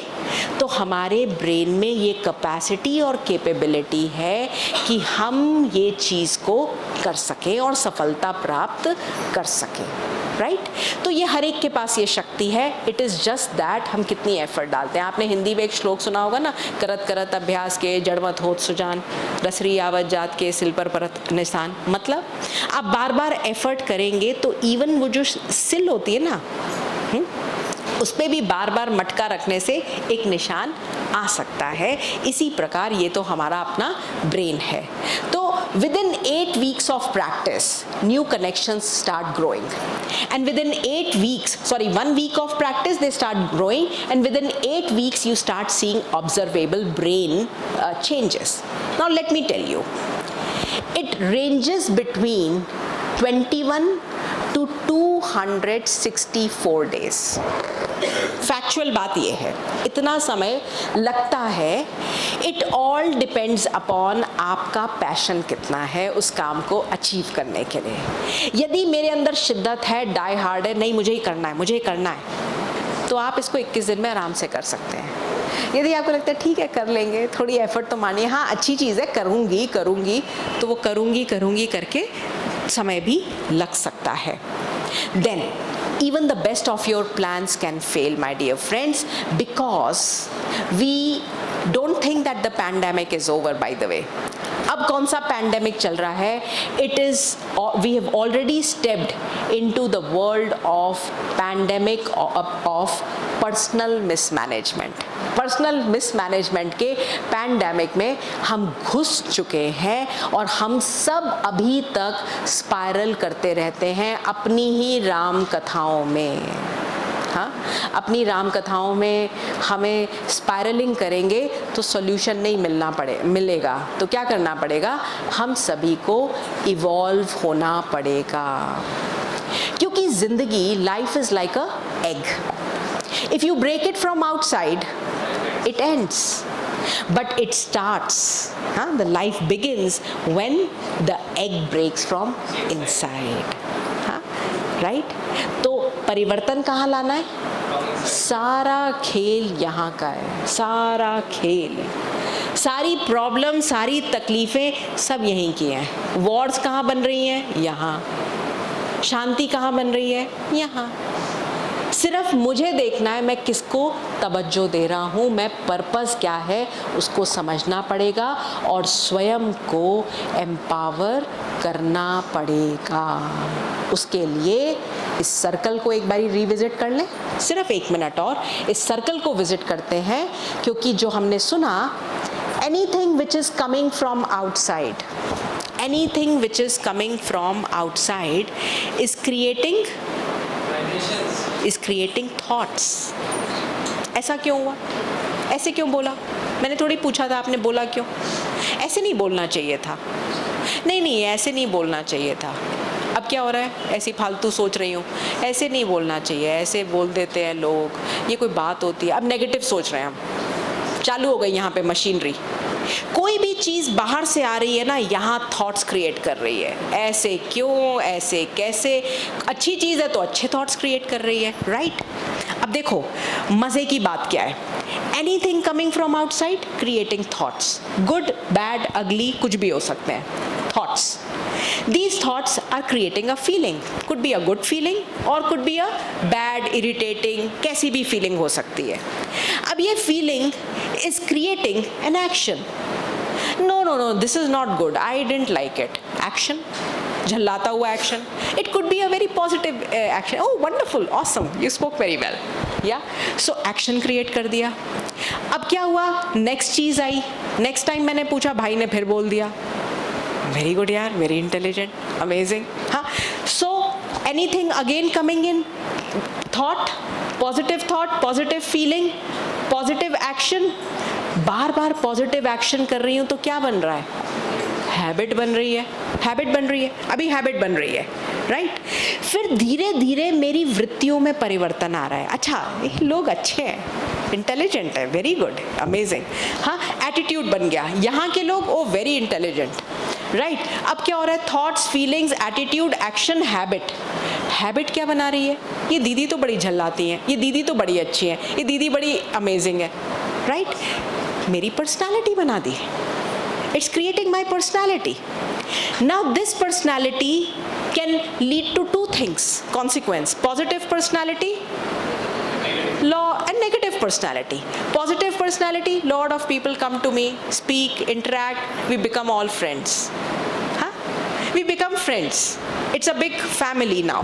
तो हमारे ब्रेन में ये कैपेसिटी और कैपेबिलिटी है कि हम ये चीज़ को कर सकें और सफलता प्राप्त कर सकें, राइट? तो ये हर एक के पास ये शक्ति है। इट इज़ जस्ट दैट हम कितनी एफर्ट डालते हैं। आपने हिंदी में एक श्लोक सुना होगा ना, करत करत अभ्यास के जड़मत होत सुजान, रसरी आवत जात के सिल पर परत निशान। मतलब आप बार बार एफर्ट करेंगे तो इवन वो जो सिल होती है ना, उस पर भी बार बार मटका रखने से एक निशान आ सकता है। इसी प्रकार ये तो हमारा अपना ब्रेन है। तो within 8 weeks of practice, new connections start growing. And within 8 weeks, 1 week of practice, they start growing. And within 8 weeks, you start seeing observable brain changes. Now, let me tell you, it ranges between 21 to 264 days. Factual बात ये है, इतना समय लगता है। It all depends upon आपका passion कितना है उस काम को अचीव करने के लिए। यदि मेरे अंदर शिद्दत है, डाई हार्ड है, नहीं मुझे ही करना है, मुझे ही करना है, तो आप इसको 21 दिन में आराम से कर सकते हैं। यदि आपको लगता है ठीक है कर लेंगे, थोड़ी एफर्ट तो मानिए, हाँ अच्छी चीज़ है, करूँगी, तो वो करूँगी करके समय भी लग सकता है। Then even the best of your plans can fail, my dear friends, because we don't think that the pandemic is over, by the way. अब कौन सा पैंडेमिक चल रहा है? It is, we have already stepped into the world of pandemic of personal mismanagement. Personal mismanagement के pandemic में हम घुस चुके हैं और हम सब अभी तक स्पाइरल करते रहते हैं अपनी ही राम कथाओं में। हाँ, अपनी राम कथाओं में हमें स्पाइरलिंग करेंगे तो सॉल्यूशन नहीं मिलेगा। तो क्या करना पड़ेगा? हम सभी को इवॉल्व होना पड़ेगा, क्योंकि ज़िंदगी, life is like a egg. If you break it from outside, it ends. But it starts, the life begins when the egg breaks from inside. Right? तो परिवर्तन कहाँ लाना है? सारा खेल यहाँ का है, सारा खेल, सारी प्रॉब्लम, सारी तकलीफ़ें सब यहीं की हैं। वॉर्स कहाँ बन रही हैं? यहाँ। शांति कहाँ बन रही है? यहाँ। सिर्फ मुझे देखना है मैं किसको तवज्जो दे रहा हूँ, मैं पर्पस क्या है उसको समझना पड़ेगा और स्वयं को एम्पावर करना पड़ेगा। उसके लिए इस सर्कल को एक बारी रिविजिट कर लें, सिर्फ 1 मिनट और इस सर्कल को विजिट करते हैं, क्योंकि जो हमने सुना, anything which is coming from outside, anything which is coming from outside is creating thoughts. ऐसा क्यों हुआ? ऐसे क्यों बोला? मैंने थोड़ी पूछा था, आपने बोला क्यों? ऐसे नहीं बोलना चाहिए था, नहीं ऐसे नहीं बोलना चाहिए था. अब क्या हो रहा है? ऐसी फालतू सोच रही हूँ, ऐसे नहीं बोलना चाहिए, ऐसे बोल देते हैं लोग, ये कोई बात होती है? अब नेगेटिव सोच रहे हैं हम. चालू हो गई यहाँ पे मशीनरी. कोई भी चीज़ बाहर से आ रही है ना, यहाँ थॉट्स क्रिएट कर रही है. ऐसे क्यों, ऐसे कैसे? अच्छी चीज़ है तो अच्छे थॉट्स क्रिएट कर रही है, राइट? अब देखो मज़े की बात क्या है. Anything coming from outside creating thoughts. Good, bad, अगली, कुछ भी हो सकते हैं thoughts. These thoughts are creating a feeling. Could be a good feeling or could be a bad, irritating, कैसी भी feeling हो सकती है. अब ये feeling is creating an action. No, this is not good. I didn't like it. Action. झल्लाता हुआ action. It could be a very positive action. Oh, wonderful, awesome. You spoke very well. Yeah. So action create कर दिया. अब क्या हुआ? Next चीज़ आई. Next time मैंने पूछा, भाई ने फिर बोल दिया. Very good यार, very intelligent, amazing. हाँ, so anything again coming in, thought, positive feeling, positive action. Bar bar positive action कर रही हूँ तो क्या बन रहा है? हैबिट बन रही है. अभी हैबिट बन रही है, राइट? फिर धीरे धीरे मेरी वृत्तियों में परिवर्तन आ रहा है. अच्छा, ये लोग अच्छे हैं, इंटेलिजेंट है, वेरी गुड, अमेजिंग. हाँ, एटीट्यूड बन गया. यहाँ के लोग ओ वेरी इंटेलिजेंट, राइट? अब क्या हो रहा है? Thoughts, feelings, attitude, action, habit. Habit क्या बना रही है? ये दीदी तो बड़ी झल्लाती हैं, ये दीदी तो बड़ी अच्छी है, ये दीदी बड़ी अमेजिंग है, राइट? मेरी पर्सनालिटी बना दी. It's creating my personality. Now this personality can lead to two things, consequence. Positive personality, law, and negative personality. Positive personality, lot of people come to me, speak, interact, we become all friends. Huh? We become friends. It's a big family now,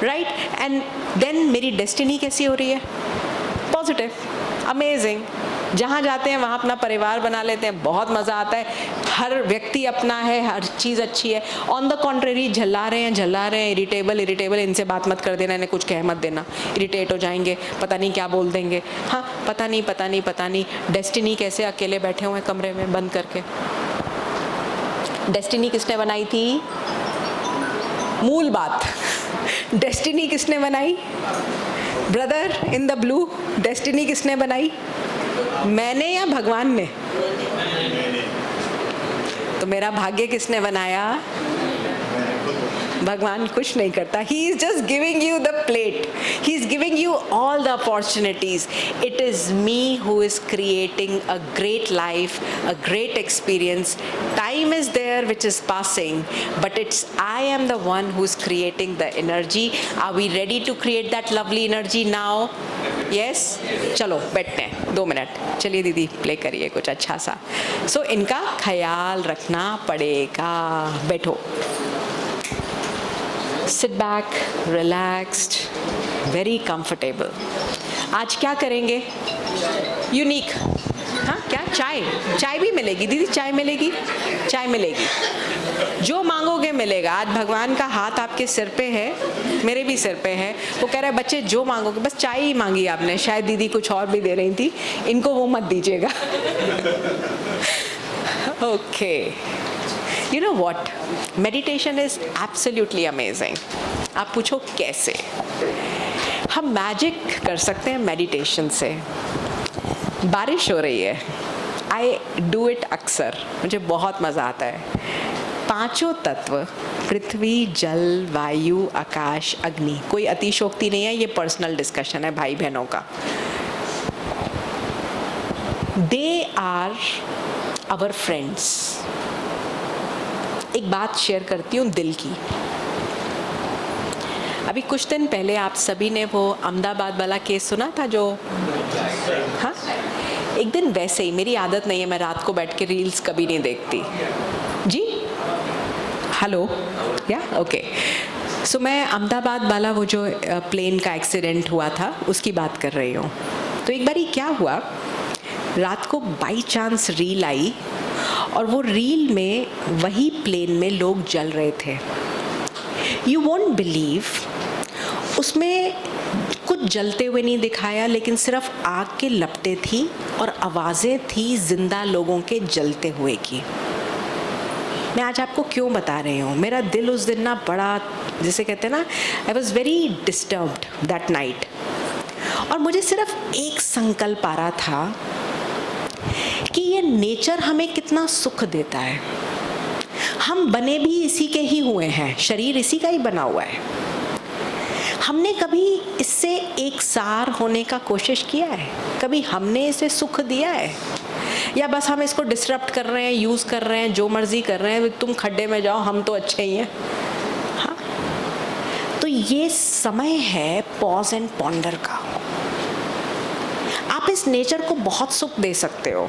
right? And then मेरी destiny कैसी हो रही है? Positive, amazing. जहाँ जाते हैं वहाँ अपना परिवार बना लेते हैं, बहुत मज़ा आता है. हर व्यक्ति अपना है, हर चीज़ अच्छी है. ऑन द कॉन्ट्रेरी झल्ला रहे हैं, इरिटेबल, इनसे बात मत कर देना, इन्हें कुछ कह मत देना, इरिटेट हो जाएंगे, पता नहीं क्या बोल देंगे. हाँ, पता नहीं. डेस्टिनी कैसे अकेले बैठे हुए हैं कमरे में बंद करके. डेस्टिनी किसने बनाई थी? मूल बात, डेस्टिनी किसने बनाई? Brother in the blue, destiny किसने बनाई? मैंने या भगवान ने? तो मेरा भाग्य किसने बनाया? भगवान कुछ नहीं करता. He is just giving you the plate. He is giving you all the opportunities. It is me who is creating a great life, a great experience. Time is there which is passing, but it's I am the one who is creating the energy. Are we ready to create that lovely energy now? Yes? चलो बैठते हैं 2 minute. चलिए दीदी play करिए कुछ अच्छा सा. So इनका ख्याल रखना पड़ेगा. बैठो. Sit back, relaxed, very comfortable. आज क्या करेंगे? यूनिक. हाँ, क्या? चाय भी मिलेगी दीदी, चाय मिलेगी. जो मांगोगे मिलेगा. आज भगवान का हाथ आपके सिर पे है, मेरे भी सिर पे है. वो कह रहा है बच्चे जो मांगोगे, बस चाय ही मांगी आपने. शायद दीदी कुछ और भी दे रही थी, इनको वो मत दीजिएगा. Okay. You know what? Meditation is absolutely amazing. आप पूछो कैसे? हम मैजिक कर सकते हैं मेडिटेशन से. बारिश हो रही है, आई डू इट अक्सर, मुझे बहुत मज़ा आता है. 5 तत्व पृथ्वी, जल, वायु, आकाश, अग्नि. कोई अतिशोक्ति नहीं है, ये पर्सनल डिस्कशन है भाई बहनों का. They are our friends. एक बात शेयर करती हूँ दिल की. अभी कुछ दिन पहले आप सभी ने वो अहमदाबाद वाला केस सुना था जो, हाँ, एक दिन वैसे ही, मेरी आदत नहीं है, मैं रात को बैठ के रील्स कभी नहीं देखती जी. हेलो, या ओके. सो मैं अहमदाबाद वाला वो जो प्लेन का एक्सीडेंट हुआ था उसकी बात कर रही हूँ. तो एक बारी क्या हुआ, रात को बाई चांस रील आई और वो रील में वही प्लेन में लोग जल रहे थे। यू वोंट बिलीव, उसमें कुछ जलते हुए नहीं दिखाया, लेकिन सिर्फ आग के लपटें थी और आवाज़ें थी जिंदा लोगों के जलते हुए की। मैं आज आपको क्यों बता रही हूँ, मेरा दिल उस दिन ना बड़ा, जिसे कहते हैं ना, I was very disturbed that night. और मुझे सिर्फ एक संकल्प आ रहा था कि ये नेचर हमें कितना सुख देता है। हम बने भी इसी के ही हुए हैं, शरीर इसी का ही बना हुआ है। हमने कभी इससे एक सार होने का कोशिश किया है? कभी हमने इसे सुख दिया है? या बस हम इसको डिसरप्ट कर रहे हैं, यूज़ कर रहे हैं, जो मर्जी कर रहे हैं, तुम खड्डे में जाओ, हम तो अच्छे ही हैं। हाँ, तो ये समय है पॉज एंड पॉन्डर का। आप इस नेचर को बहुत सुख दे सकते हो।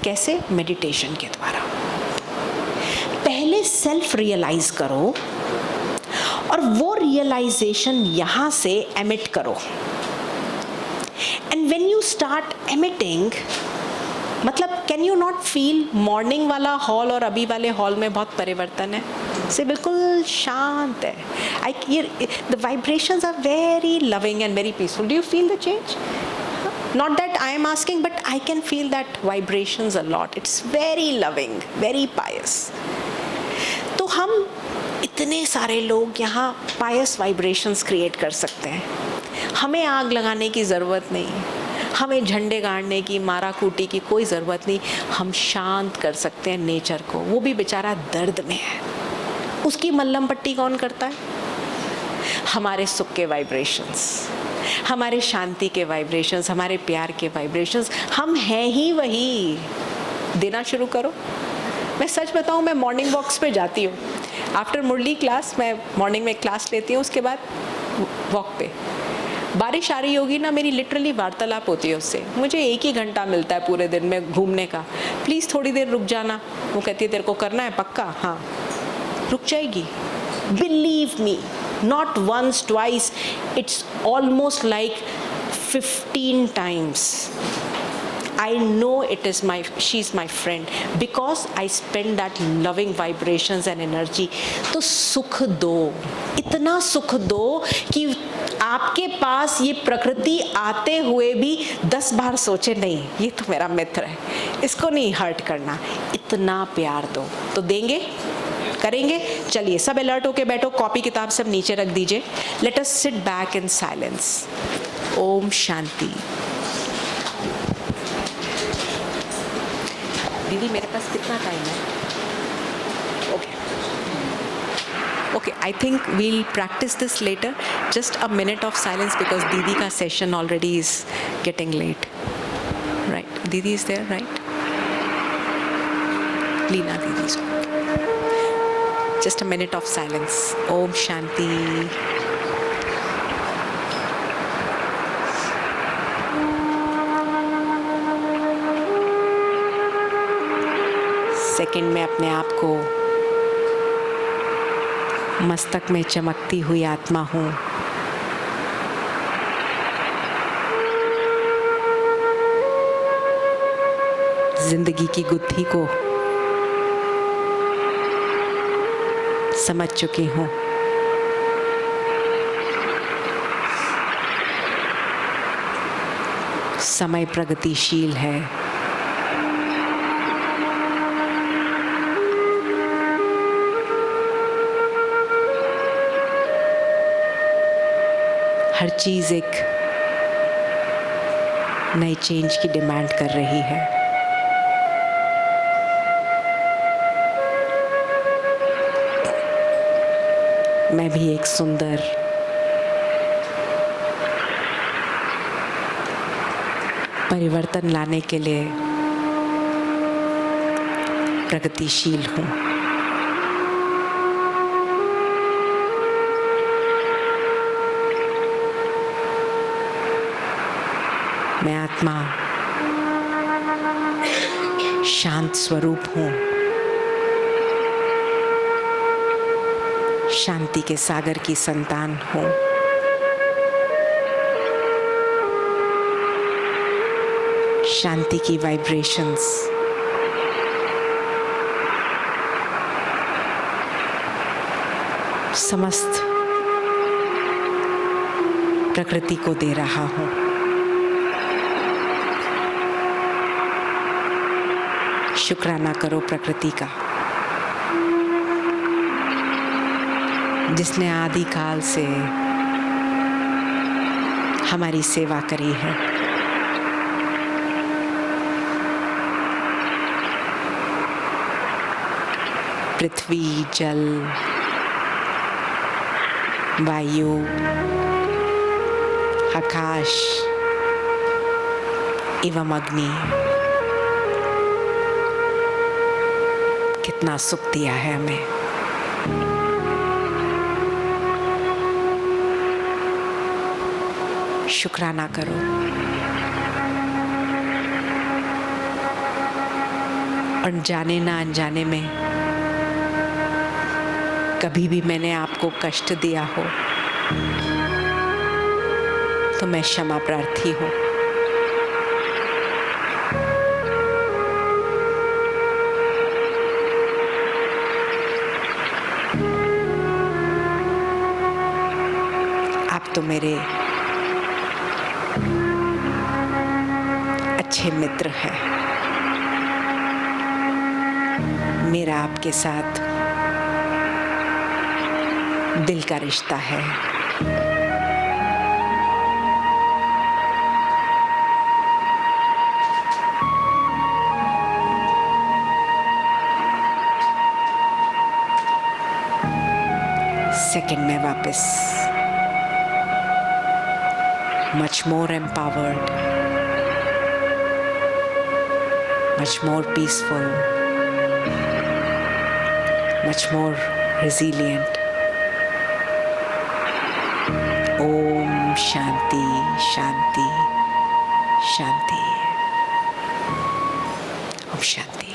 कैसे? मेडिटेशन के द्वारा। पहले सेल्फ रियलाइज करो और वो रियलाइजेशन यहाँ से एमिट करो। And when you start emitting, मतलब can you not feel morning वाला हॉल और अभी वाले हॉल में बहुत परिवर्तन है? से बिल्कुल शांत है। The vibrations are very loving and very peaceful. Do you feel the change? Not that I am asking, but I can feel that vibrations a lot. It's very loving, very pious. तो हम इतने सारे लोग यहाँ pious vibrations create कर सकते हैं। हमें आग लगाने की ज़रूरत नहीं, हमें झंडे गाड़ने की, मारा कूटी की कोई ज़रूरत नहीं। हम शांत कर सकते हैं नेचर को। वो भी बेचारा दर्द में है, उसकी मल्लम पट्टी कौन करता है? हमारे सुख के वाइब्रेशंस, हमारे शांति के वाइब्रेशंस, हमारे प्यार के वाइब्रेशंस, हम हैं ही वही। देना शुरू करो। मैं सच बताऊं, मैं मॉर्निंग वॉक्स पे जाती हूँ। आफ्टर मुरली क्लास, मैं मॉर्निंग में क्लास लेती हूँ, उसके बाद वॉक पे। बारिश आ रही होगी ना, मेरी लिटरली वार्तालाप होती है उससे। मुझे 1 ही घंटा मिलता है पूरे दिन में घूमने का। प्लीज़ थोड़ी देर रुक जाना। वो कहती है तेरे को करना है पक्का? हाँ, रुक जाएगी। Believe me, not once, twice, it's almost like 15 times. I know she's my friend because I spend that loving vibrations and energy. तो सुख दो, इतना सुख दो कि आपके पास ये प्रकृति आते हुए भी 10 बार सोचे नहीं ये तो मेरा मित्र है, इसको नहीं हर्ट करना। इतना प्यार दो। तो देंगे? करेंगे? चलिए सब अलर्ट होके बैठो, कॉपी किताब सब नीचे रख दीजिए। Let us sit back in silence. Om Shanti. दीदी मेरे पास कितना टाइम है? Okay, I think we'll practise this later. Just a minute of silence because दीदी का session already is getting late. Right, दीदी इज देयर, राइट? लीना दीदी, just a minute of silence. Om Shanti. Second में अपने आप को मस्तक में चमकती हुई आत्मा हूँ। जिंदगी की गुत्थी को समझ चुकी हूँ। समय प्रगतिशील है। हर चीज एक नई चेंज की डिमांड कर रही है। मैं भी एक सुंदर परिवर्तन लाने के लिए प्रगतिशील हूँ। मैं आत्मा शांत स्वरूप हूँ। शांति के सागर की संतान हूँ। शांति की वाइब्रेशंस समस्त प्रकृति को दे रहा हूँ। शुक्राना करो प्रकृति का, जिसने आदिकाल से हमारी सेवा करी है। पृथ्वी, जल, वायु, आकाश एवं अग्नि, कितना सुख दिया है हमें। शुक्राना करो। और जाने ना अनजाने में कभी भी मैंने आपको कष्ट दिया हो तो मैं क्षमा प्रार्थी हूँ। आप तो मेरे अच्छे मित्र हैं। मेरा आपके साथ दिल का रिश्ता है। सेकंड में वापस much more empowered, much more peaceful, much more resilient. Om Shanti, Shanti, Shanti. Om Shanti.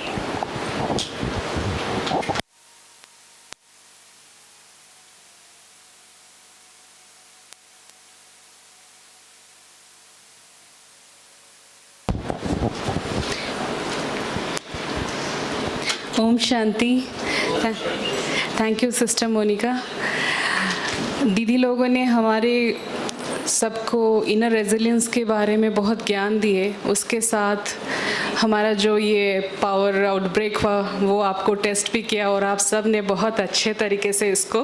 Om Shanti. Thank you sister Monika. दीदी लोगों ने हमारे सबको इनर रेजिलियंस के बारे में बहुत ज्ञान दिए। उसके साथ हमारा जो ये पावर आउटब्रेक हुआ वो आपको टेस्ट भी किया और आप सब ने बहुत अच्छे तरीके से इसको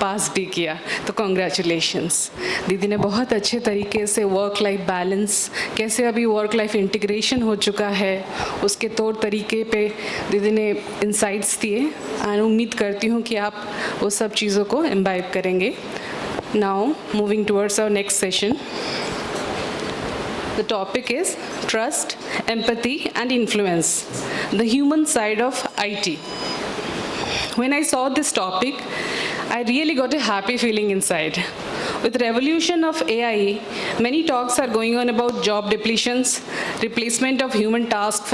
पास भी किया, तो कॉन्ग्रेचुलेशंस। दीदी ने बहुत अच्छे तरीके से वर्क लाइफ बैलेंस, कैसे अभी वर्क लाइफ इंटीग्रेशन हो चुका है, उसके तौर तरीके पे दीदी ने इंसाइट्स दिए और उम्मीद करती हूँ कि आप वो सब चीज़ों को इम्बाइब करेंगे। Now moving towards our next session. The topic is trust, empathy and influence, the human side of IT. When I saw this topic, I really got a happy feeling inside. With revolution of AI, many talks are going on about job depletions, replacement of human tasks